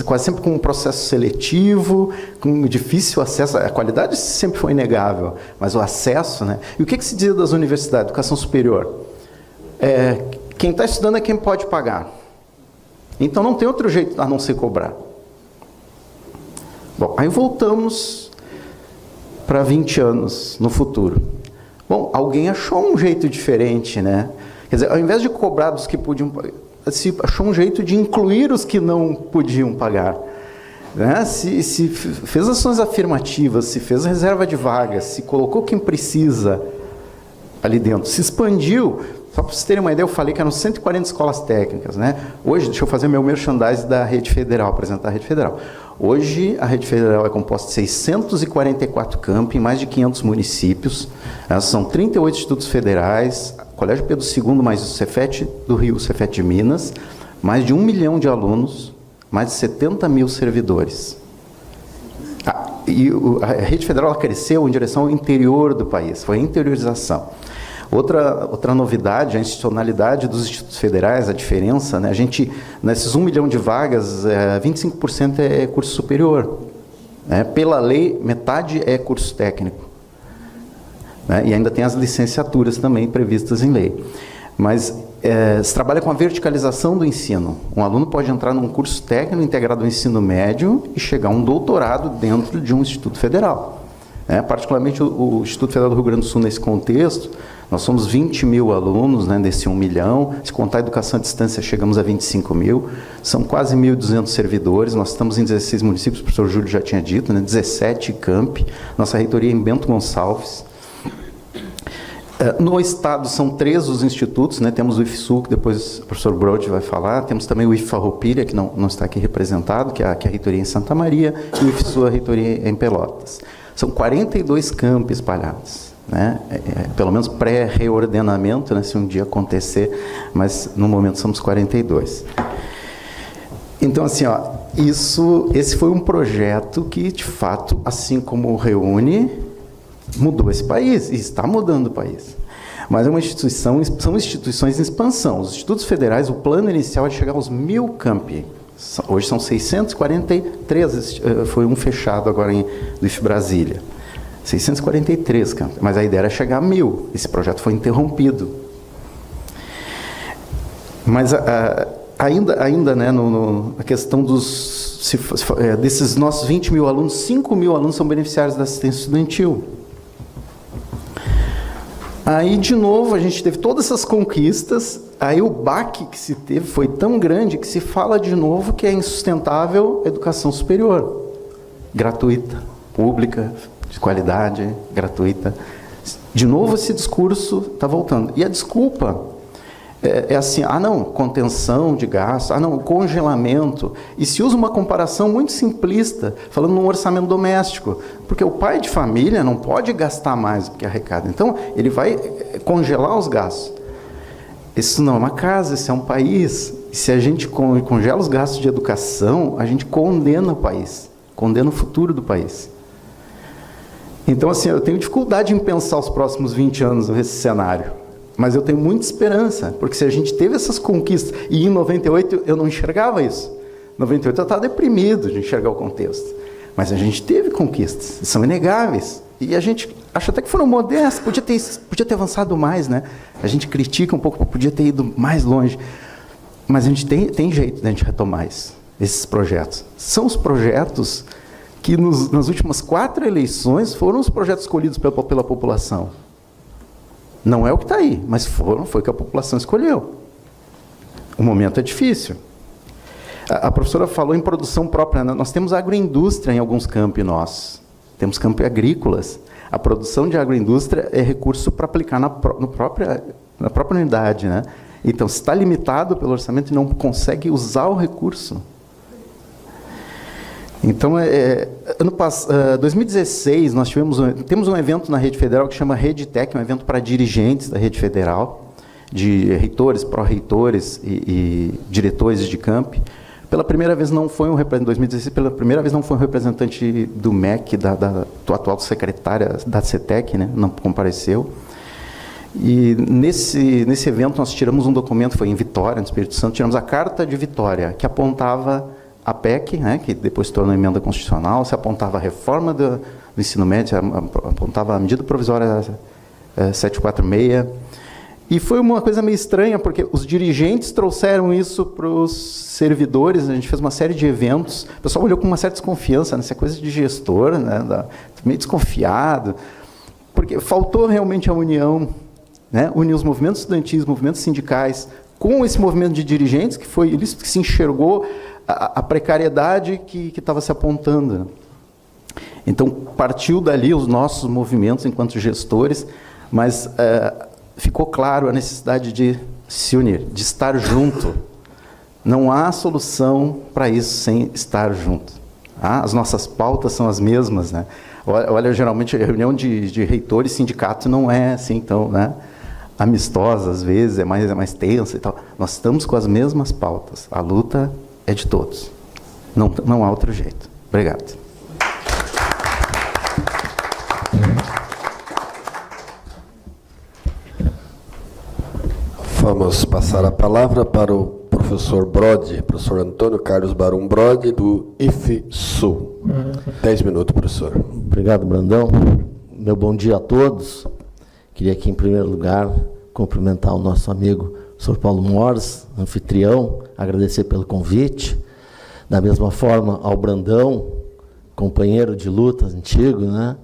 quase sempre com um processo seletivo, com difícil acesso. A qualidade sempre foi inegável, mas o acesso, né? E o que se diz das universidades, educação superior? Quem está estudando é quem pode pagar. Então não tem outro jeito a não ser cobrar. Bom, aí voltamos para 20 anos no futuro. Bom, alguém achou um jeito diferente, né? Quer dizer, ao invés de cobrar dos que podiam pagar, se achou um jeito de incluir os que não podiam pagar. Né? Se fez ações afirmativas, se fez reserva de vagas, se colocou quem precisa ali dentro, se expandiu. Só para vocês terem uma ideia, eu falei que eram 140 escolas técnicas. Né? Hoje, deixa eu fazer meu merchandising da Rede Federal, apresentar a Rede Federal. Hoje, a Rede Federal é composta de 644 campi em mais de 500 municípios. São 38 institutos federais, Colégio Pedro II, mais o Cefet do Rio, o Cefet de Minas, mais de 1 milhão de alunos, mais de 70 mil servidores. A Rede Federal cresceu em direção ao interior do país, foi a interiorização. Outra novidade, a institucionalidade dos institutos federais, a diferença, né? A gente, nesses 1 milhão de vagas, 25% é curso superior. Né? Pela lei, metade é curso técnico. Né? E ainda tem as licenciaturas também previstas em lei. Mas se trabalha com a verticalização do ensino. Um aluno pode entrar num curso técnico integrado ao ensino médio e chegar a um doutorado dentro de um instituto federal. Particularmente o Instituto Federal do Rio Grande do Sul, nesse contexto, nós somos 20 mil alunos, né, desse 1 milhão. Se contar a educação à distância, chegamos a 25 mil. São quase 1.200 servidores. Nós estamos em 16 municípios, o professor Júlio já tinha dito, né, 17 campi. Nossa reitoria é em Bento Gonçalves. No estado são 3 os institutos, né? Temos o IFSU, que depois o professor Brode vai falar, temos também o IFARroupilha, que não está aqui representado, que é a reitoria em Santa Maria, e o IFSU, a reitoria em Pelotas. São 42 campi espalhados, né? Pelo menos pré-reordenamento, né? Se um dia acontecer, mas no momento somos 42. Então, assim, esse foi um projeto que, de fato, assim como o Reúne, mudou esse país, e está mudando o país. Mas é uma instituição, são instituições em expansão. Os institutos federais, o plano inicial é chegar aos 1.000 campi. Hoje são 643, foi um fechado agora do IF Brasília. 643 campi, mas a ideia era chegar a 1.000. Esse projeto foi interrompido. Mas ainda né, a questão desses nossos 20 mil alunos, 5 mil alunos são beneficiários da assistência estudantil. Aí, de novo, a gente teve todas essas conquistas, aí o baque que se teve foi tão grande que se fala de novo que é insustentável a educação superior, gratuita, pública, de qualidade, gratuita. De novo esse discurso está voltando. E a desculpa é assim, não, contenção de gastos, não, congelamento. E se usa uma comparação muito simplista, falando num orçamento doméstico, porque o pai de família não pode gastar mais do que arrecada. Então, ele vai congelar os gastos. Isso não é uma casa, isso é um país. E se a gente congela os gastos de educação, a gente condena o país, condena o futuro do país. Então, assim, eu tenho dificuldade em pensar os próximos 20 anos nesse cenário. Mas eu tenho muita esperança, porque se a gente teve essas conquistas, e em 98 eu não enxergava isso. Em 98 eu estava deprimido de enxergar o contexto. Mas a gente teve conquistas, são inegáveis. E a gente acha até que foram modestas, podia ter avançado mais, né? A gente critica um pouco, podia ter ido mais longe. Mas a gente tem jeito de a gente retomar esses projetos. São os projetos que nas últimas 4 eleições foram os projetos escolhidos pela população. Não é o que está aí, mas foi o que a população escolheu. O momento é difícil. A professora falou em produção própria. Nós temos agroindústria em alguns campi nossos. Temos campi agrícolas. A produção de agroindústria é recurso para aplicar na própria unidade. Né? Então, se está limitado pelo orçamento, não consegue usar o recurso. Então, 2016, nós temos um evento na Rede Federal que chama Rede Tech, um evento para dirigentes da Rede Federal, de reitores, pró-reitores e diretores de campi. Pela primeira vez não foi em 2016, pela primeira vez não foi um representante do MEC, do atual secretária da CETEC, né, não compareceu. E nesse evento nós tiramos um documento, foi em Vitória, no Espírito Santo, tiramos a Carta de Vitória, que apontava a PEC, né, que depois se tornou emenda constitucional, se apontava a reforma do ensino médio, apontava a medida provisória 746. E foi uma coisa meio estranha, porque os dirigentes trouxeram isso para os servidores, a gente fez uma série de eventos, o pessoal olhou com uma certa desconfiança, nessa coisa de gestor, né, meio desconfiado, porque faltou realmente a união, né, unir os movimentos estudantis, movimentos sindicais, com esse movimento de dirigentes, que foi isso que se enxergou a precariedade que estava se apontando. Então, partiu dali os nossos movimentos enquanto gestores, mas ficou claro a necessidade de se unir, de estar junto. Não há solução para isso sem estar junto. As nossas pautas são as mesmas, né? Olha, geralmente a reunião de reitores e sindicatos não é assim, então, né, amistosa, às vezes, é mais tensa e tal. Nós estamos com as mesmas pautas. A luta é de todos. Não há outro jeito. Obrigado.
Vamos passar a palavra para o professor Brode, professor Antônio Carlos Barum Brode, do IFSU. 10 minutos, professor.
Obrigado, Brandão. Meu bom dia a todos. Queria aqui, em primeiro lugar, cumprimentar o nosso amigo, Sr. Paulo Mores, anfitrião, agradecer pelo convite. Da mesma forma, ao Brandão, companheiro de luta antigo, né?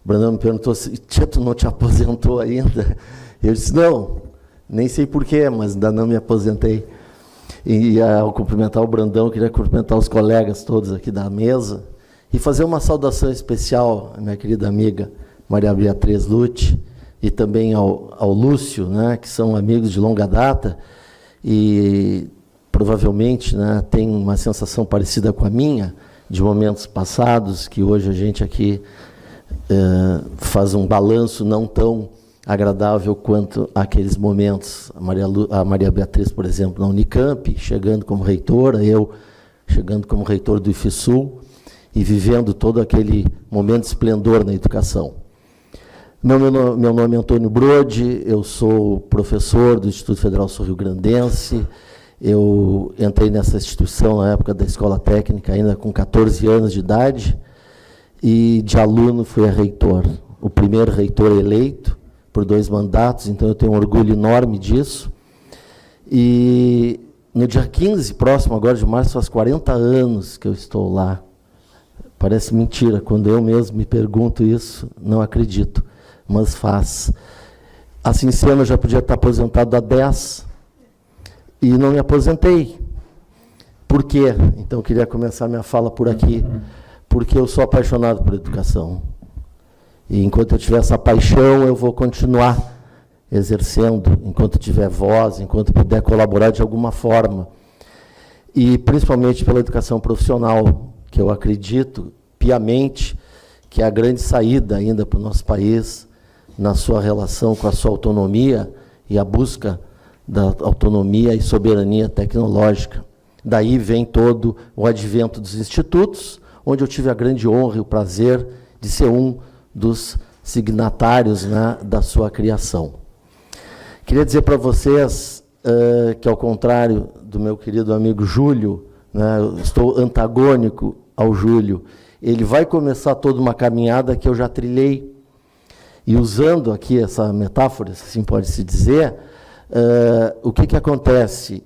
O Brandão me perguntou se tu não te aposentou ainda. Eu disse, não, nem sei porquê, mas ainda não me aposentei. E ao cumprimentar o Brandão, queria cumprimentar os colegas todos aqui da mesa e fazer uma saudação especial à minha querida amiga Maria Beatriz Lute e também ao Lúcio, né, que são amigos de longa data e provavelmente, né, tem uma sensação parecida com a minha, de momentos passados, que hoje a gente aqui faz um balanço não tão agradável quanto aqueles momentos. A Maria Beatriz, por exemplo, na Unicamp, chegando como reitora, eu chegando como reitor do IFSU e vivendo todo aquele momento de esplendor na educação. Meu nome é Antônio Brode, eu sou professor do Instituto Federal Sul-Rio-Grandense. Eu entrei nessa instituição na época da escola técnica, ainda com 14 anos de idade, e de aluno fui a reitor, o primeiro reitor eleito por 2 mandatos, então eu tenho um orgulho enorme disso. E no dia 15, próximo agora de março, faz 40 anos que eu estou lá. Parece mentira, quando eu mesmo me pergunto isso, não acredito, mas faz. Assim sendo, eu já podia estar aposentado há 10 e não me aposentei. Por quê? Então, eu queria começar minha fala por aqui, porque eu sou apaixonado por educação. E enquanto eu tiver essa paixão, eu vou continuar exercendo, enquanto tiver voz, enquanto puder colaborar de alguma forma. E principalmente pela educação profissional, que eu acredito piamente que é a grande saída ainda para o nosso país, na sua relação com a sua autonomia e a busca da autonomia e soberania tecnológica. Daí vem todo o advento dos institutos, onde eu tive a grande honra e o prazer de ser um dos signatários, né, da sua criação. Queria dizer para vocês que, ao contrário do meu querido amigo Júlio, né, eu estou antagônico ao Júlio. Ele vai começar toda uma caminhada que eu já trilhei. E usando aqui essa metáfora, se assim pode-se dizer, o que acontece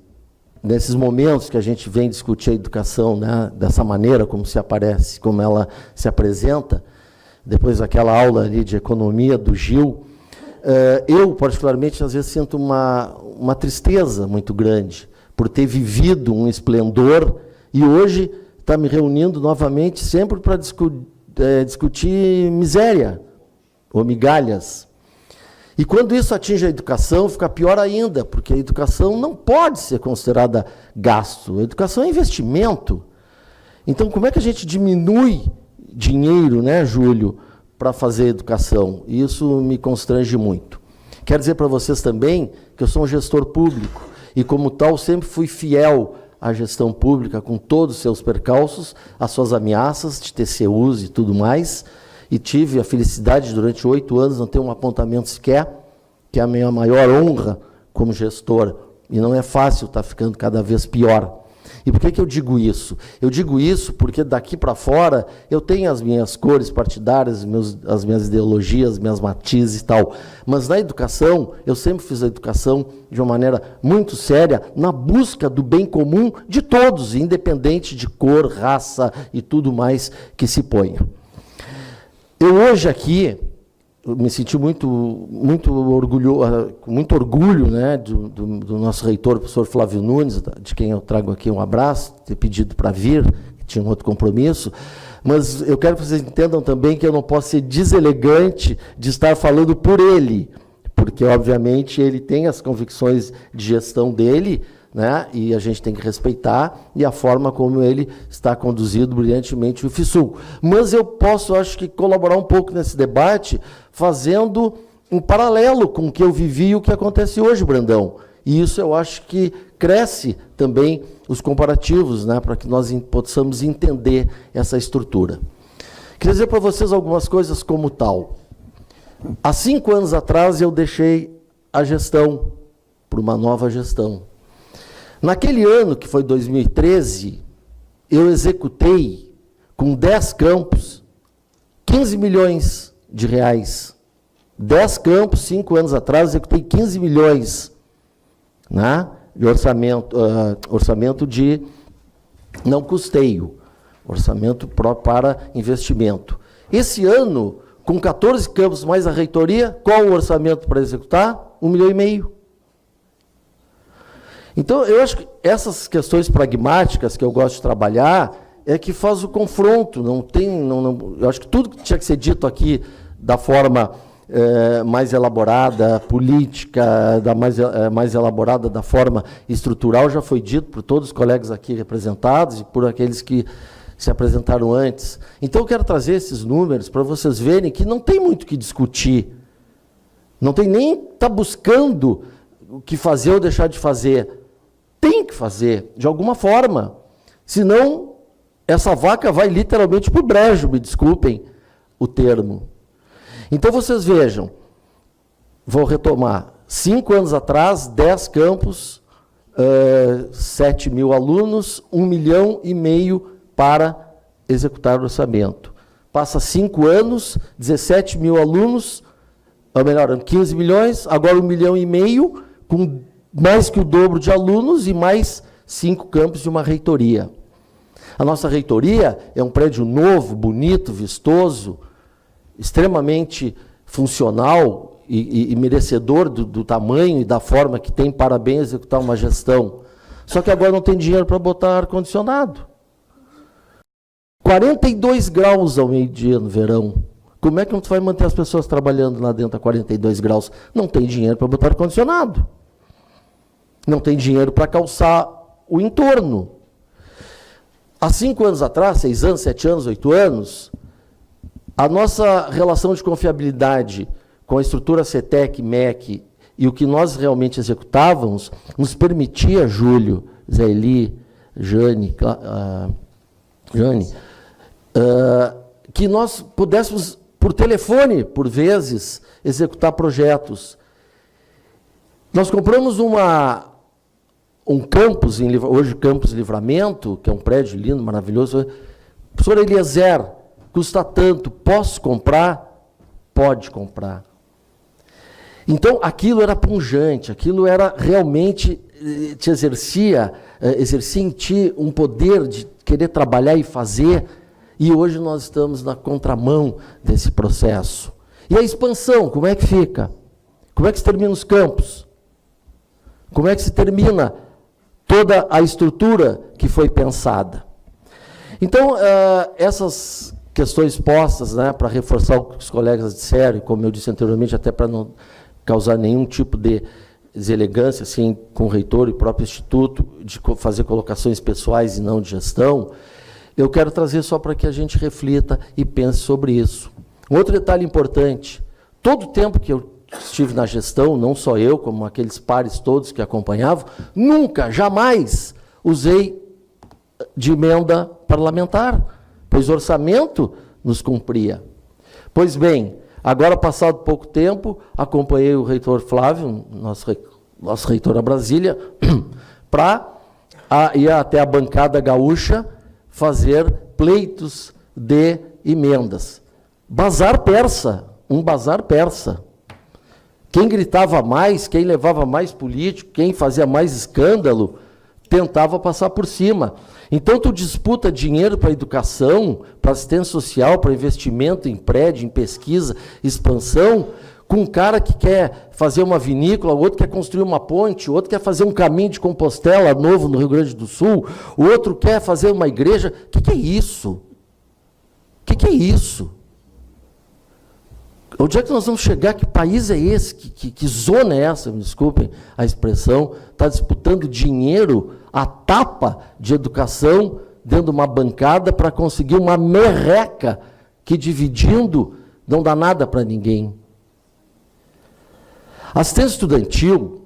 nesses momentos que a gente vem discutir a educação, né, dessa maneira como se aparece, como ela se apresenta, depois daquela aula ali de economia do Gil, eu, particularmente, às vezes sinto uma tristeza muito grande por ter vivido um esplendor e hoje está me reunindo novamente sempre para discutir miséria ou migalhas. E quando isso atinge a educação, fica pior ainda, porque a educação não pode ser considerada gasto. A educação é investimento. Então, como é que a gente diminui dinheiro, né, Júlio, para fazer educação? E isso me constrange muito. Quero dizer para vocês também que eu sou um gestor público e, como tal, sempre fui fiel à gestão pública, com todos os seus percalços, as suas ameaças de TCUs e tudo mais, e tive a felicidade, durante 8 anos, não ter um apontamento sequer que é a minha maior honra como gestor, e não é fácil, está ficando cada vez pior. E por que eu digo isso? Eu digo isso porque daqui para fora eu tenho as minhas cores partidárias, as minhas ideologias, as minhas matizes e tal. Mas na educação, eu sempre fiz a educação de uma maneira muito séria, na busca do bem comum de todos, independente de cor, raça e tudo mais que se ponha. Eu hoje aqui, me senti muito orgulho, né, do nosso reitor, o professor Flávio Nunes, de quem eu trago aqui um abraço, ter pedido para vir, que tinha um outro compromisso, mas eu quero que vocês entendam também que eu não posso ser deselegante de estar falando por ele, porque, obviamente, ele tem as convicções de gestão dele, né, e a gente tem que respeitar, e a forma como ele está conduzido brilhantemente o FISUL. Mas eu posso, acho que, colaborar um pouco nesse debate, fazendo um paralelo com o que eu vivi e o que acontece hoje, Brandão. E isso eu acho que cresce também os comparativos, né, para que nós possamos entender essa estrutura. Queria dizer para vocês algumas coisas como tal. Há 5 anos atrás eu deixei a gestão para uma nova gestão. Naquele ano, que foi 2013, eu executei, com 10 campos, 15 milhões de reais. 10 campos, 5 anos atrás, executei 15 milhões, né, de orçamento de não custeio, orçamento para investimento. Esse ano, com 14 campos mais a reitoria, qual o orçamento para executar? 1,5 milhão. Então, eu acho que essas questões pragmáticas que eu gosto de trabalhar é que faz o confronto. Eu acho que tudo que tinha que ser dito aqui da forma mais elaborada, política, mais elaborada da forma estrutural, já foi dito por todos os colegas aqui representados e por aqueles que se apresentaram antes. Então, eu quero trazer esses números para vocês verem que não tem muito o que discutir. Não tem nem estar buscando o que fazer ou deixar de fazer. Tem que fazer, de alguma forma. Senão, essa vaca vai literalmente para o brejo, me desculpem o termo. Então, vocês vejam, vou retomar. 5 anos atrás, 10 campos, 7 mil alunos, 1,5 milhão para executar o orçamento. Passa 5 anos, 17 mil alunos, ou melhor, 15 milhões, agora 1,5 milhão, com mais que o dobro de alunos e mais 5 campos de uma reitoria. A nossa reitoria é um prédio novo, bonito, vistoso, extremamente funcional e merecedor do tamanho e da forma que tem para bem executar uma gestão. Só que agora não tem dinheiro para botar ar-condicionado. 42 graus ao meio-dia no verão. Como é que tu vai manter as pessoas trabalhando lá dentro a 42 graus? Não tem dinheiro para botar ar-condicionado. Não tem dinheiro para calçar o entorno. Há 5 anos atrás, 6 anos, 7 anos, 8 anos, a nossa relação de confiabilidade com a estrutura CETEC, MEC e o que nós realmente executávamos, nos permitia, Júlio, Zé Eli, Jane, que nós pudéssemos, por telefone, por vezes, executar projetos. Nós compramos um campus, hoje Campus Livramento, que é um prédio lindo, maravilhoso. Professor Eliezer, custa tanto, posso comprar? Pode comprar. Então, aquilo era pungente, aquilo era realmente, exercia em ti um poder de querer trabalhar e fazer, e hoje nós estamos na contramão desse processo. E a expansão, como é que fica? Como é que se termina os campos? Como é que se termina toda a estrutura que foi pensada? Então, essas questões postas, né, para reforçar o que os colegas disseram, e como eu disse anteriormente, até para não causar nenhum tipo de deselegância, assim, com o reitor e o próprio instituto, de fazer colocações pessoais e não de gestão, eu quero trazer só para que a gente reflita e pense sobre isso. Um outro detalhe importante, todo o tempo que eu estive na gestão, não só eu, como aqueles pares todos que acompanhavam, nunca, jamais usei de emenda parlamentar, pois o orçamento nos cumpria. Pois bem, Agora, passado pouco tempo, acompanhei o reitor Flávio, nosso reitor a Brasília, para ir até a bancada gaúcha fazer pleitos de emendas. Bazar persa, um bazar persa. Quem gritava mais, quem levava mais político, quem fazia mais escândalo, tentava passar por cima. Então, tu disputa dinheiro para educação, para assistência social, para investimento em prédio, em pesquisa, expansão, com um cara que quer fazer uma vinícola, o outro quer construir uma ponte, o outro quer fazer um caminho de Compostela novo no Rio Grande do Sul, o outro quer fazer uma igreja. O que é isso? O que é isso? Onde é que nós vamos chegar? Que país é esse? Que zona é essa? Me desculpem a expressão. Está disputando dinheiro a tapa de educação dentro de uma bancada para conseguir uma merreca que, dividindo, não dá nada para ninguém. Assistência estudantil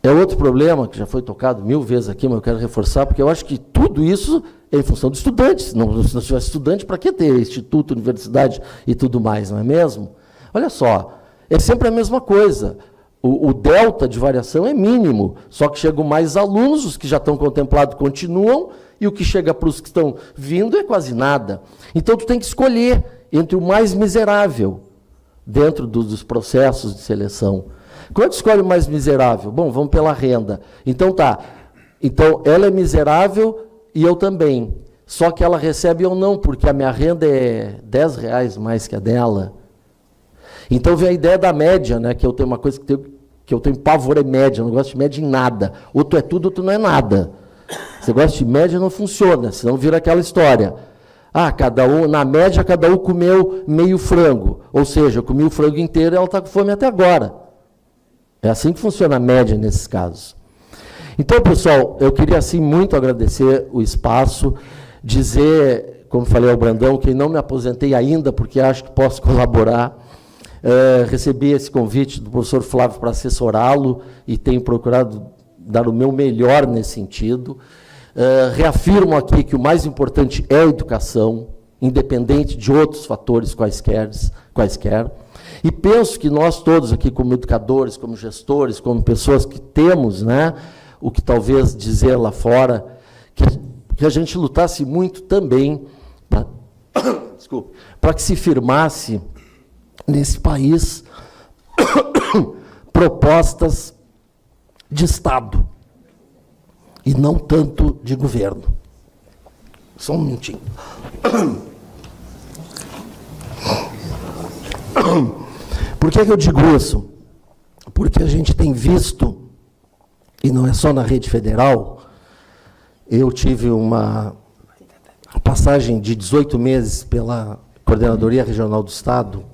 é outro problema que já foi tocado 1000 vezes aqui, mas eu quero reforçar, porque eu acho que tudo isso é em função de estudantes. Se não tivesse estudante, para que ter instituto, universidade e tudo mais, não é mesmo? Olha só, é sempre a mesma coisa. O delta de variação é mínimo, só que chegam mais alunos, os que já estão contemplados continuam, e o que chega para os que estão vindo é quase nada. Então, tu tem que escolher entre o mais miserável dentro dos processos de seleção. Quando escolhe o mais miserável? Bom, vamos pela renda. Então, tá. Então, ela é miserável e eu também. Só que ela recebe ou não, porque a minha renda é R$10 mais que a dela. Então, vem a ideia da média, né? Que eu tenho uma coisa que eu tenho pavor, é média. Eu não gosto de média em nada. Ou tu é tudo ou tu não é nada. Você gosta de média, não funciona, senão vira aquela história. Ah, na média, cada um comeu meio frango. Ou seja, eu comi o frango inteiro e ela está com fome até agora. É assim que funciona a média nesses casos. Então, pessoal, eu queria assim muito agradecer o espaço, dizer, como falei ao Brandão, que não me aposentei ainda, porque acho que posso colaborar. Recebi esse convite do professor Flávio para assessorá-lo e tenho procurado dar o meu melhor nesse sentido. Reafirmo aqui que o mais importante é a educação, independente de outros fatores quaisquer. E penso que nós todos aqui, como educadores, como gestores, como pessoas que temos, né, o que talvez dizer lá fora, que a gente lutasse muito também para que se firmasse nesse país propostas de Estado e não tanto de governo. Só um minutinho. Por que eu digo isso? Porque a gente tem visto, e não é só na rede federal, eu tive uma passagem de 18 meses pela Coordenadoria Regional do Estado,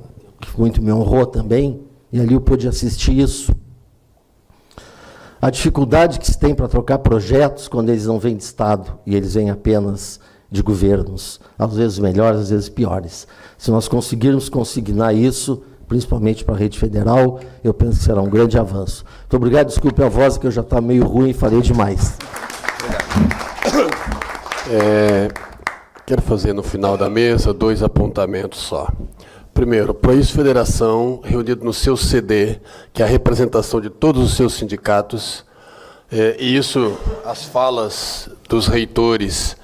que muito me honrou também, e ali eu pude assistir isso. A dificuldade que se tem para trocar projetos quando eles não vêm de Estado, e eles vêm apenas de governos, às vezes melhores, às vezes piores. Se nós conseguirmos consignar isso, principalmente para a rede federal, eu penso que será um grande avanço. Muito obrigado, desculpe a voz, que eu já está meio ruim e falei demais.
Quero fazer no final da mesa 2 apontamentos só. Primeiro, para isso, Federação, reunido no seu CD, que é a representação de todos os seus sindicatos, e isso, as falas dos reitores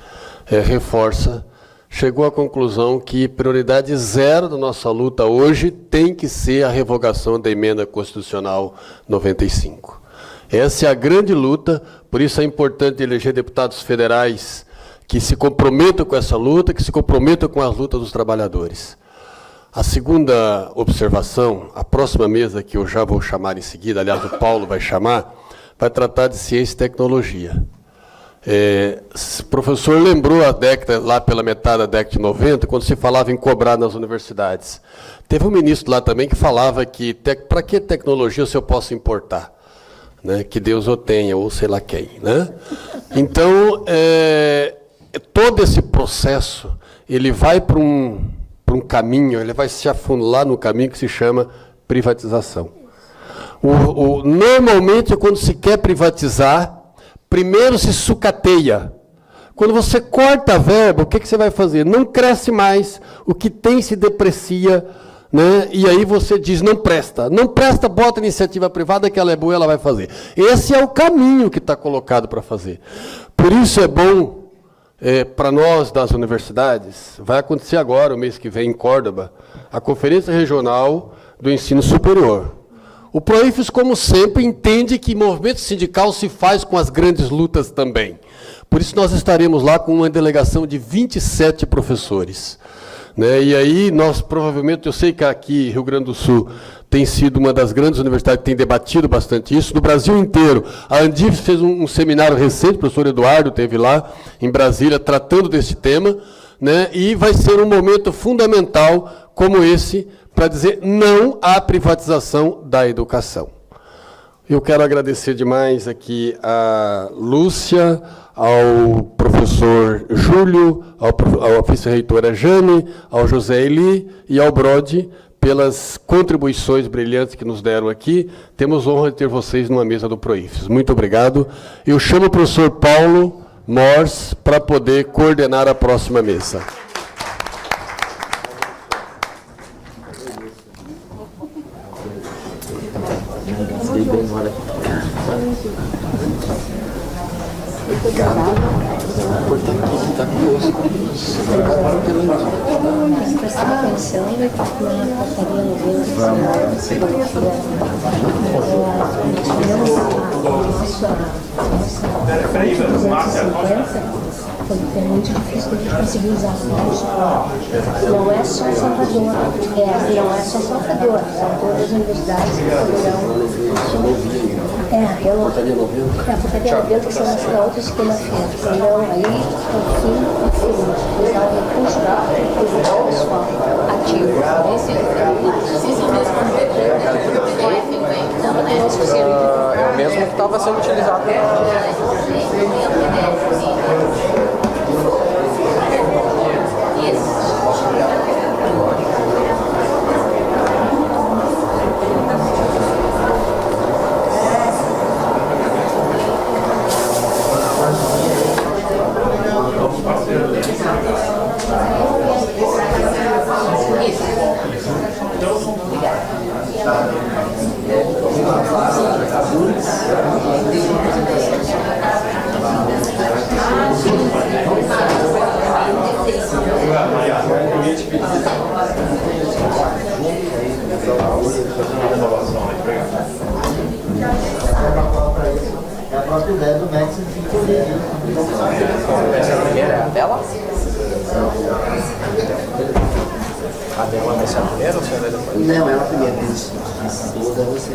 reforça, chegou à conclusão que prioridade zero da nossa luta hoje tem que ser a revogação da Emenda Constitucional 95. Essa é a grande luta, por isso é importante eleger deputados federais que se comprometam com essa luta, que se comprometam com a luta dos trabalhadores. A segunda observação, a próxima mesa, que eu já vou chamar em seguida, aliás, o Paulo vai chamar, vai tratar de ciência e tecnologia. O professor lembrou a década, lá pela metade da década de 90, quando se falava em cobrar nas universidades. Teve um ministro lá também que falava que, para que tecnologia se eu posso importar? Né? Que Deus o tenha, ou sei lá quem. Né? Então, todo esse processo, ele vai para um caminho, ele vai se afundar no caminho que se chama privatização. Normalmente, quando se quer privatizar, primeiro se sucateia. Quando você corta a verba, o que você vai fazer? Não cresce mais, o que tem se deprecia, né? E aí você diz, não presta, bota iniciativa privada que ela é boa, ela vai fazer. Esse é o caminho que está colocado para fazer. Por isso é bom, para nós das universidades, vai acontecer agora, o mês que vem, em Córdoba, a Conferência Regional do Ensino Superior. O Proifes, como sempre, entende que movimento sindical se faz com as grandes lutas também. Por isso nós estaremos lá com uma delegação de 27 professores. Né? E aí nós provavelmente, eu sei que aqui Rio Grande do Sul tem sido uma das grandes universidades que tem debatido bastante isso, no Brasil inteiro. A Andifes fez um seminário recente, o professor Eduardo esteve lá em Brasília tratando desse tema, né? E vai ser um momento fundamental como esse para dizer não à privatização da educação. Eu quero agradecer demais aqui a Lúcia, ao professor Júlio, à vice-reitora Jane, ao José Eli e ao Brode, pelas contribuições brilhantes que nos deram aqui. Temos honra de ter vocês numa mesa do Proifes. Muito obrigado. Eu chamo o professor Paulo Mors para poder coordenar a próxima mesa.
Foi muito difícil de conseguir usar não é só Salvador, não é só Salvador, são todas as universidades que poderão. A portaria 90 que são na outra segunda-feira. Então, aí, usar o recurso para o pessoal ativo.
É o mesmo que estava sendo utilizado.
É a própria ideia do México de poder.
Essa primeira é a dela? A dela vai ser a primeira ou você vai depois?
Não, é a primeira. Essa toda você.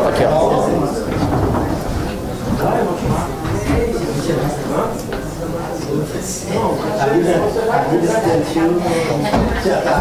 Aqui, ó.
A vida estudantil já está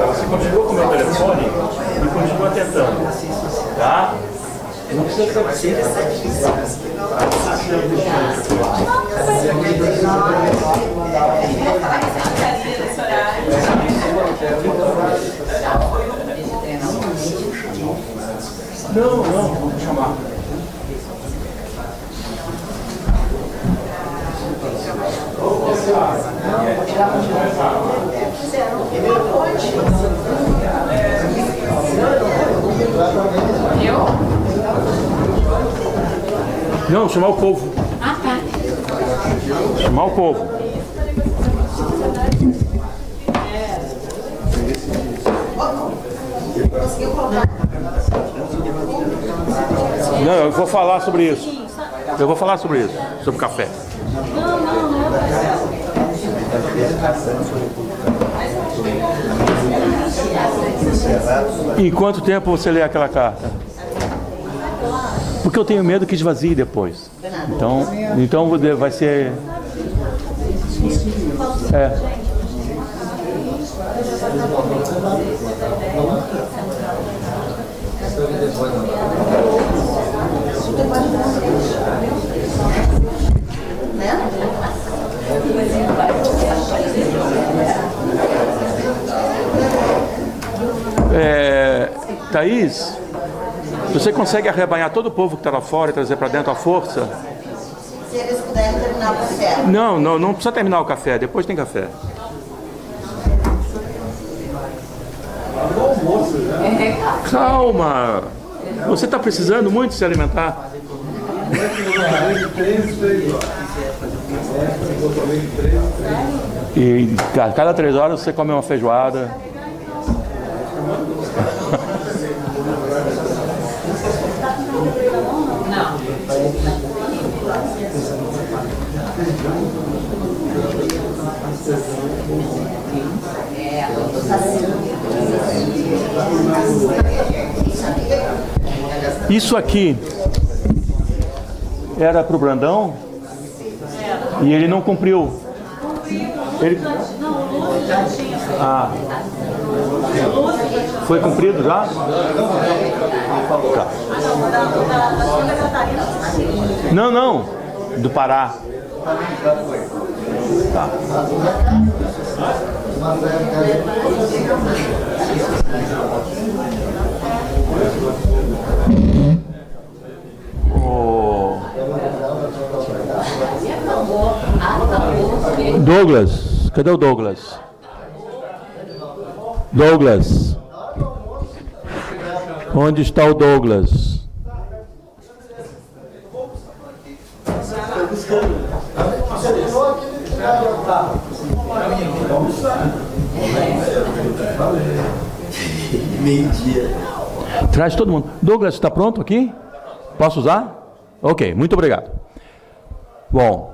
Você continua com o meu telefone e continua tentando, tá? Não precisa ficar assim. Não, vou chamar. Não, chamar o povo. Ah, tá. Chamar o povo. Não, eu vou falar sobre isso. Sobre café. Não. E quanto tempo você lê aquela carta? Porque eu tenho medo que esvazie depois. Então vai ser... Thaís, você consegue arrebanhar todo o povo que está lá fora e trazer para dentro à força?
Se eles puderem terminar o café.
Não precisa terminar o café, depois tem café. Calma! Você está precisando muito se alimentar? E a cada 3 horas você come uma feijoada. Isso aqui era para o Brandão e ele não cumpriu. Foi cumprido já? Tá. Não, do Pará. Tá. Douglas, cadê o Douglas? Douglas. Onde está o Douglas? Traz todo mundo. Douglas, está pronto aqui? Posso usar? Ok, muito obrigado. Bom,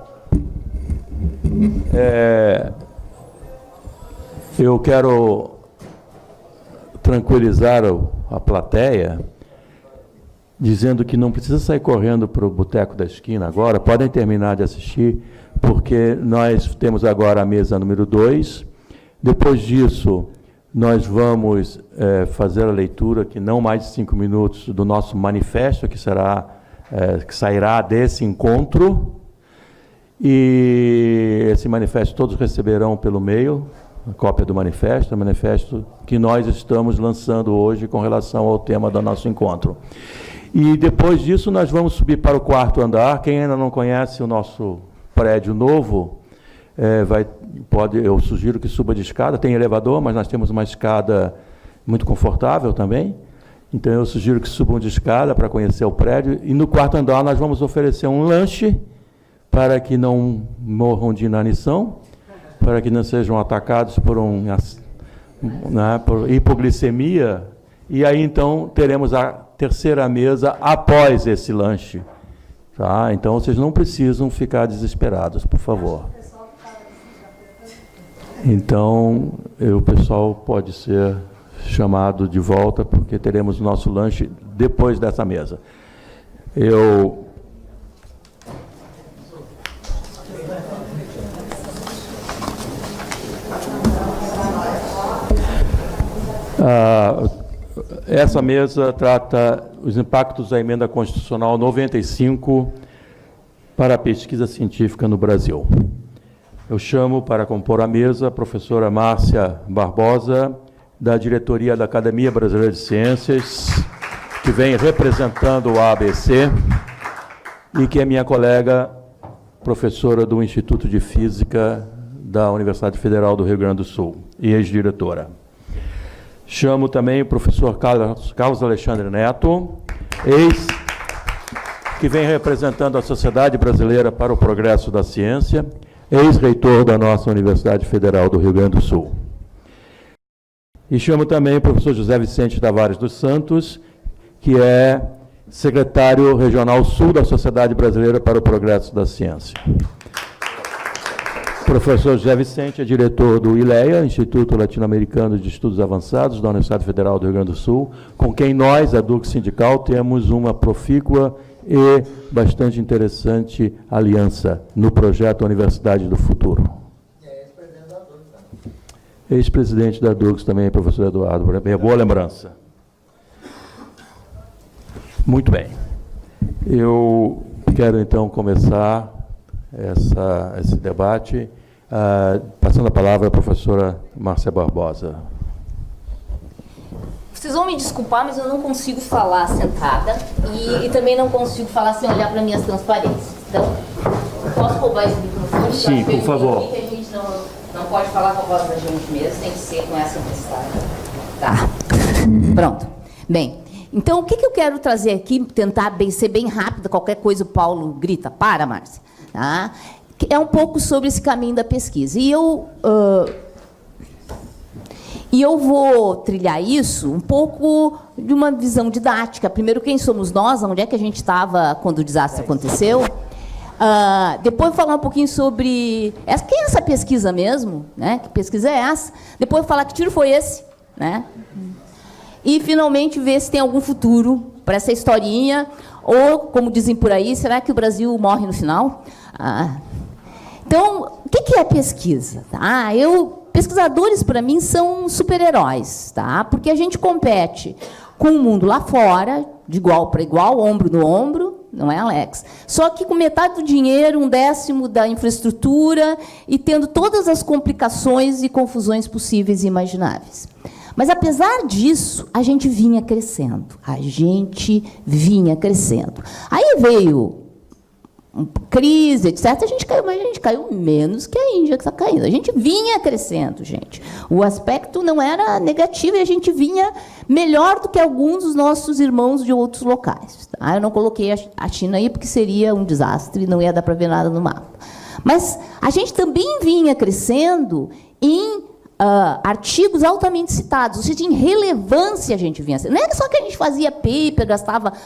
eu quero tranquilizar a plateia, dizendo que não precisa sair correndo para o Boteco da Esquina agora, podem terminar de assistir, porque nós temos agora a mesa número 2. Depois disso, nós vamos fazer a leitura, que não mais de 5 minutos, do nosso manifesto, que sairá desse encontro. E esse manifesto todos receberão pelo e-mail, a cópia do manifesto, o manifesto que nós estamos lançando hoje com relação ao tema do nosso encontro. E depois disso nós vamos subir para o 4º andar. Quem ainda não conhece o nosso prédio novo, eu sugiro que suba de escada. Tem elevador, mas nós temos uma escada muito confortável também. Então eu sugiro que subam de escada para conhecer o prédio. E no 4º andar nós vamos oferecer um lanche para que não morram de inanição, para que não sejam atacados por hipoglicemia. E aí então teremos a 3ª mesa após esse lanche. Tá? Então vocês não precisam ficar desesperados, por favor. Então o pessoal pode ser chamado de volta, porque teremos o nosso lanche depois dessa mesa. Essa mesa trata os impactos da Emenda Constitucional 95 para a pesquisa científica no Brasil. Eu chamo para compor a mesa a professora Márcia Barbosa, da diretoria da Academia Brasileira de Ciências, que vem representando o ABC, e que é minha colega, professora do Instituto de Física da Universidade Federal do Rio Grande do Sul, e ex-diretora. Chamo também o professor Carlos Alexandre Neto, que vem representando a Sociedade Brasileira para o Progresso da Ciência, ex-reitor da nossa Universidade Federal do Rio Grande do Sul. E chamo também o professor José Vicente Tavares dos Santos, que é secretário regional sul da Sociedade Brasileira para o Progresso da Ciência. Professor José Vicente é diretor do ILEA, Instituto Latino-Americano de Estudos Avançados, da Universidade Federal do Rio Grande do Sul, com quem nós, a DUC Sindical, temos uma profícua e bastante interessante aliança no projeto Universidade do Futuro. Ex-presidente da DUC também, professor Eduardo. Boa lembrança. Muito bem. Eu quero, então, começar esse debate, passando a palavra à professora Márcia Barbosa.
Vocês vão me desculpar, mas eu não consigo falar sentada e também não consigo falar sem olhar para minhas transparências. Então, posso roubar esse microfone?
Sim, por favor.
Que a gente não pode falar com a voz da gente mesmo, tem que ser com essa intensidade. Tá. Pronto. Bem, então, o que eu quero trazer aqui, tentar ser bem rápida, qualquer coisa o Paulo grita, para, Márcia. Tá? É um pouco sobre esse caminho da pesquisa. E eu vou trilhar isso um pouco de uma visão didática. Primeiro, quem somos nós, onde é que a gente estava quando o desastre aconteceu. Depois, falar um pouquinho sobre quem é essa pesquisa mesmo, né? Que pesquisa é essa? Depois, falar que tiro foi esse, né? E, finalmente, ver se tem algum futuro para essa historinha, ou, como dizem por aí, será que o Brasil morre no final? Então, o que é pesquisa? Tá? Pesquisadores, para mim, são super-heróis, tá? Porque a gente compete com o mundo lá fora, de igual para igual, ombro no ombro, não é, Alex? Só que com metade do dinheiro, 1/10 da infraestrutura e tendo todas as complicações e confusões possíveis e imagináveis. Mas, apesar disso, a gente vinha crescendo. Aí veio crise, etc. A gente caiu, mas a gente caiu menos que a Índia que está caindo. A gente vinha crescendo, gente. O aspecto não era negativo e a gente vinha melhor do que alguns dos nossos irmãos de outros locais. Tá? Eu não coloquei a China aí porque seria um desastre, não ia dar para ver nada no mapa. Mas a gente também vinha crescendo em artigos altamente citados, ou seja, em relevância a gente vinha. Não era só que a gente fazia paper,